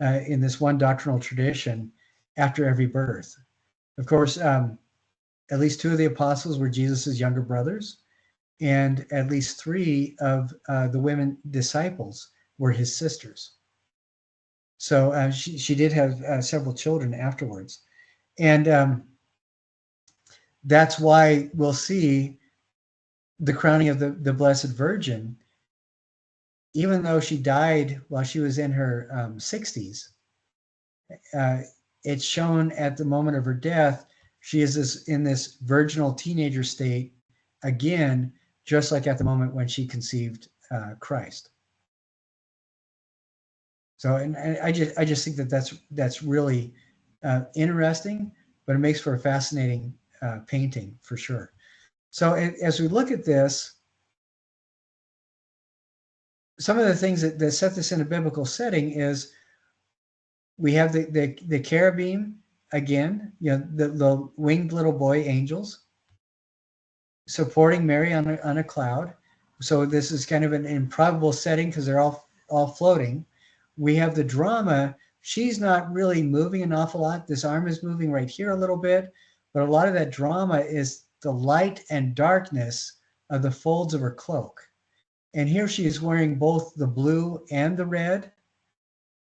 in this one doctrinal tradition after every birth. Of course, at least 2 of the apostles were Jesus's younger brothers, and at least 3 of the women disciples were his sisters. So she did have several children afterwards. And that's why we'll see the crowning of the Blessed Virgin, even though she died while she was in her 60s. It's shown at the moment of her death, she is in this virginal teenager state again, just like at the moment when she conceived Christ. So, and I just think that that's really interesting, but it makes for a fascinating painting for sure. So, as we look at this, some of the things that set this in a biblical setting is we have the cherubim again, the winged little boy angels supporting Mary on a cloud. So this is kind of an improbable setting because they're all floating. We have the drama. She's not really moving an awful lot. This arm is moving right here a little bit, but a lot of that drama is the light and darkness of the folds of her cloak. And here she is wearing both the blue and the red.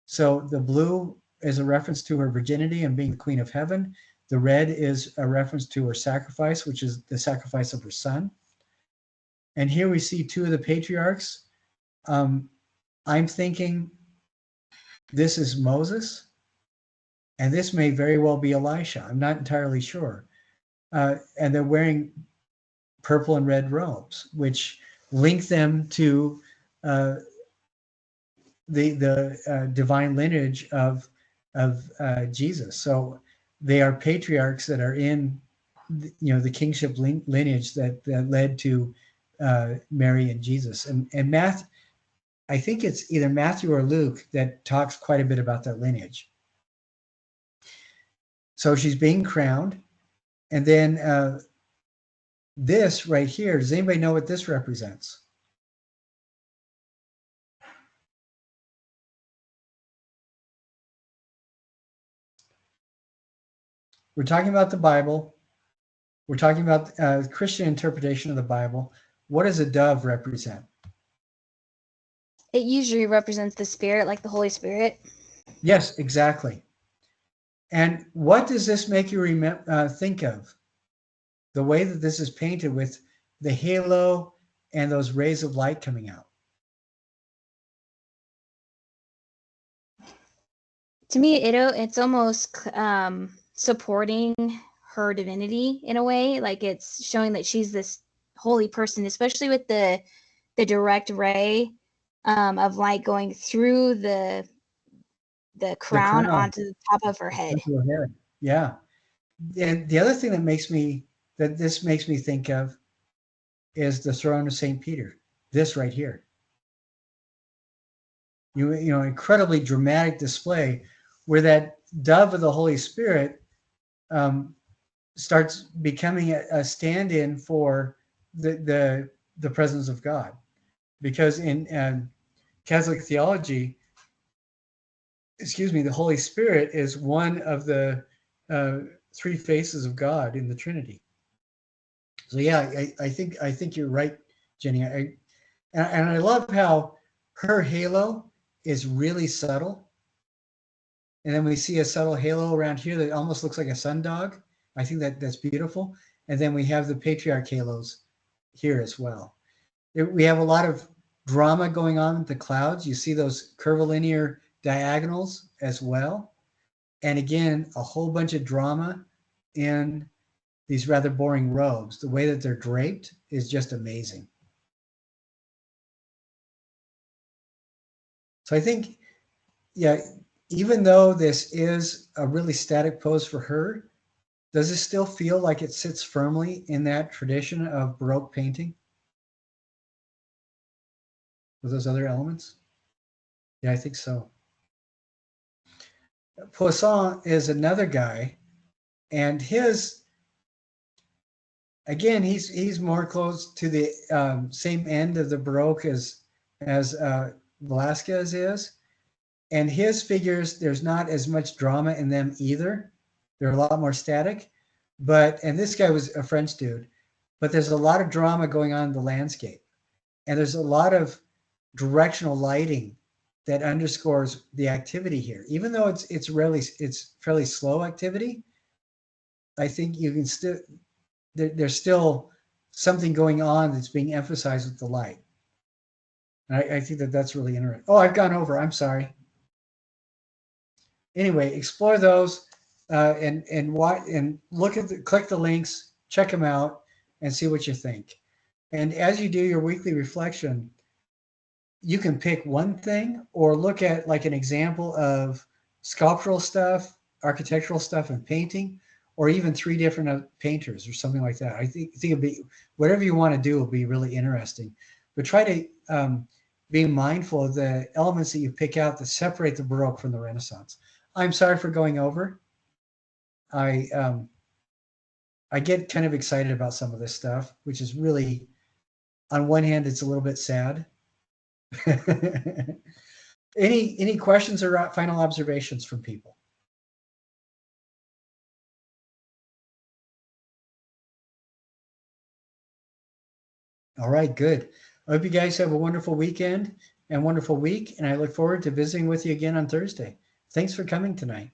So the blue is a reference to her virginity and being the Queen of Heaven. The red is a reference to her sacrifice, which is the sacrifice of her son. And here we see 2 of the patriarchs. I'm thinking this is Moses, and this may very well be Elisha. I'm not entirely sure. And they're wearing purple and red robes, which link them to the divine lineage of Jesus. So they are patriarchs that are in the kingship lineage that led to Mary and Jesus. And I think it's either Matthew or Luke that talks quite a bit about that lineage. So she's being crowned. And then this right here, does anybody know what this represents? We're talking about the Bible. We're talking about Christian interpretation of the Bible. What does a dove represent? It usually represents the spirit, like the Holy Spirit. Yes, exactly. And what does this make you think of? The way that this is painted with the halo and those rays of light coming out. To me, it's almost supporting her divinity in a way. Like it's showing that she's this holy person, especially with the direct ray of light going through the crown onto the top of her head. Yeah. And the other thing that this makes me think of is the throne of St. Peter. This right here. You know, incredibly dramatic display where that dove of the Holy Spirit starts becoming a stand-in for the presence of God, because in Catholic theology, the Holy Spirit is one of the three faces of God in the Trinity. So yeah, I think you're right, Jenny. And I love how her halo is really subtle. And then we see a subtle halo around here that almost looks like a sundog. I think that's beautiful. And then we have the patriarch halos here as well. We have a lot of drama going on with the clouds. You see those curvilinear diagonals as well. And again, a whole bunch of drama in these rather boring robes. The way that they're draped is just amazing. So I think, yeah, even though this is a really static pose for her, does it still feel like it sits firmly in that tradition of Baroque painting with those other elements? Yeah, I think so. Poisson is another guy, and his, again, he's more close to the same end of the Baroque as Velasquez is. And his figures, there's not as much drama in them either. They're a lot more static. And this guy was a French dude, but there's a lot of drama going on in the landscape. And there's a lot of directional lighting that underscores the activity here. Even though it's fairly slow activity, I think you can still, there's still something going on that's being emphasized with the light. And I think that's really interesting. Oh, I've gone over. I'm sorry. Anyway, explore those and look at click the links, check them out, and see what you think. And as you do your weekly reflection, you can pick one thing or look at like an example of sculptural stuff, architectural stuff, and painting, or even three different painters or something like that. I think it'll be whatever you want to do will be really interesting. But try to be mindful of the elements that you pick out that separate the Baroque from the Renaissance. I'm sorry for going over. I get kind of excited about some of this stuff, which is really, on one hand, it's a little bit sad. Any questions or final observations from people? All right, good. I hope you guys have a wonderful weekend and wonderful week, and I look forward to visiting with you again on Thursday. Thanks for coming tonight.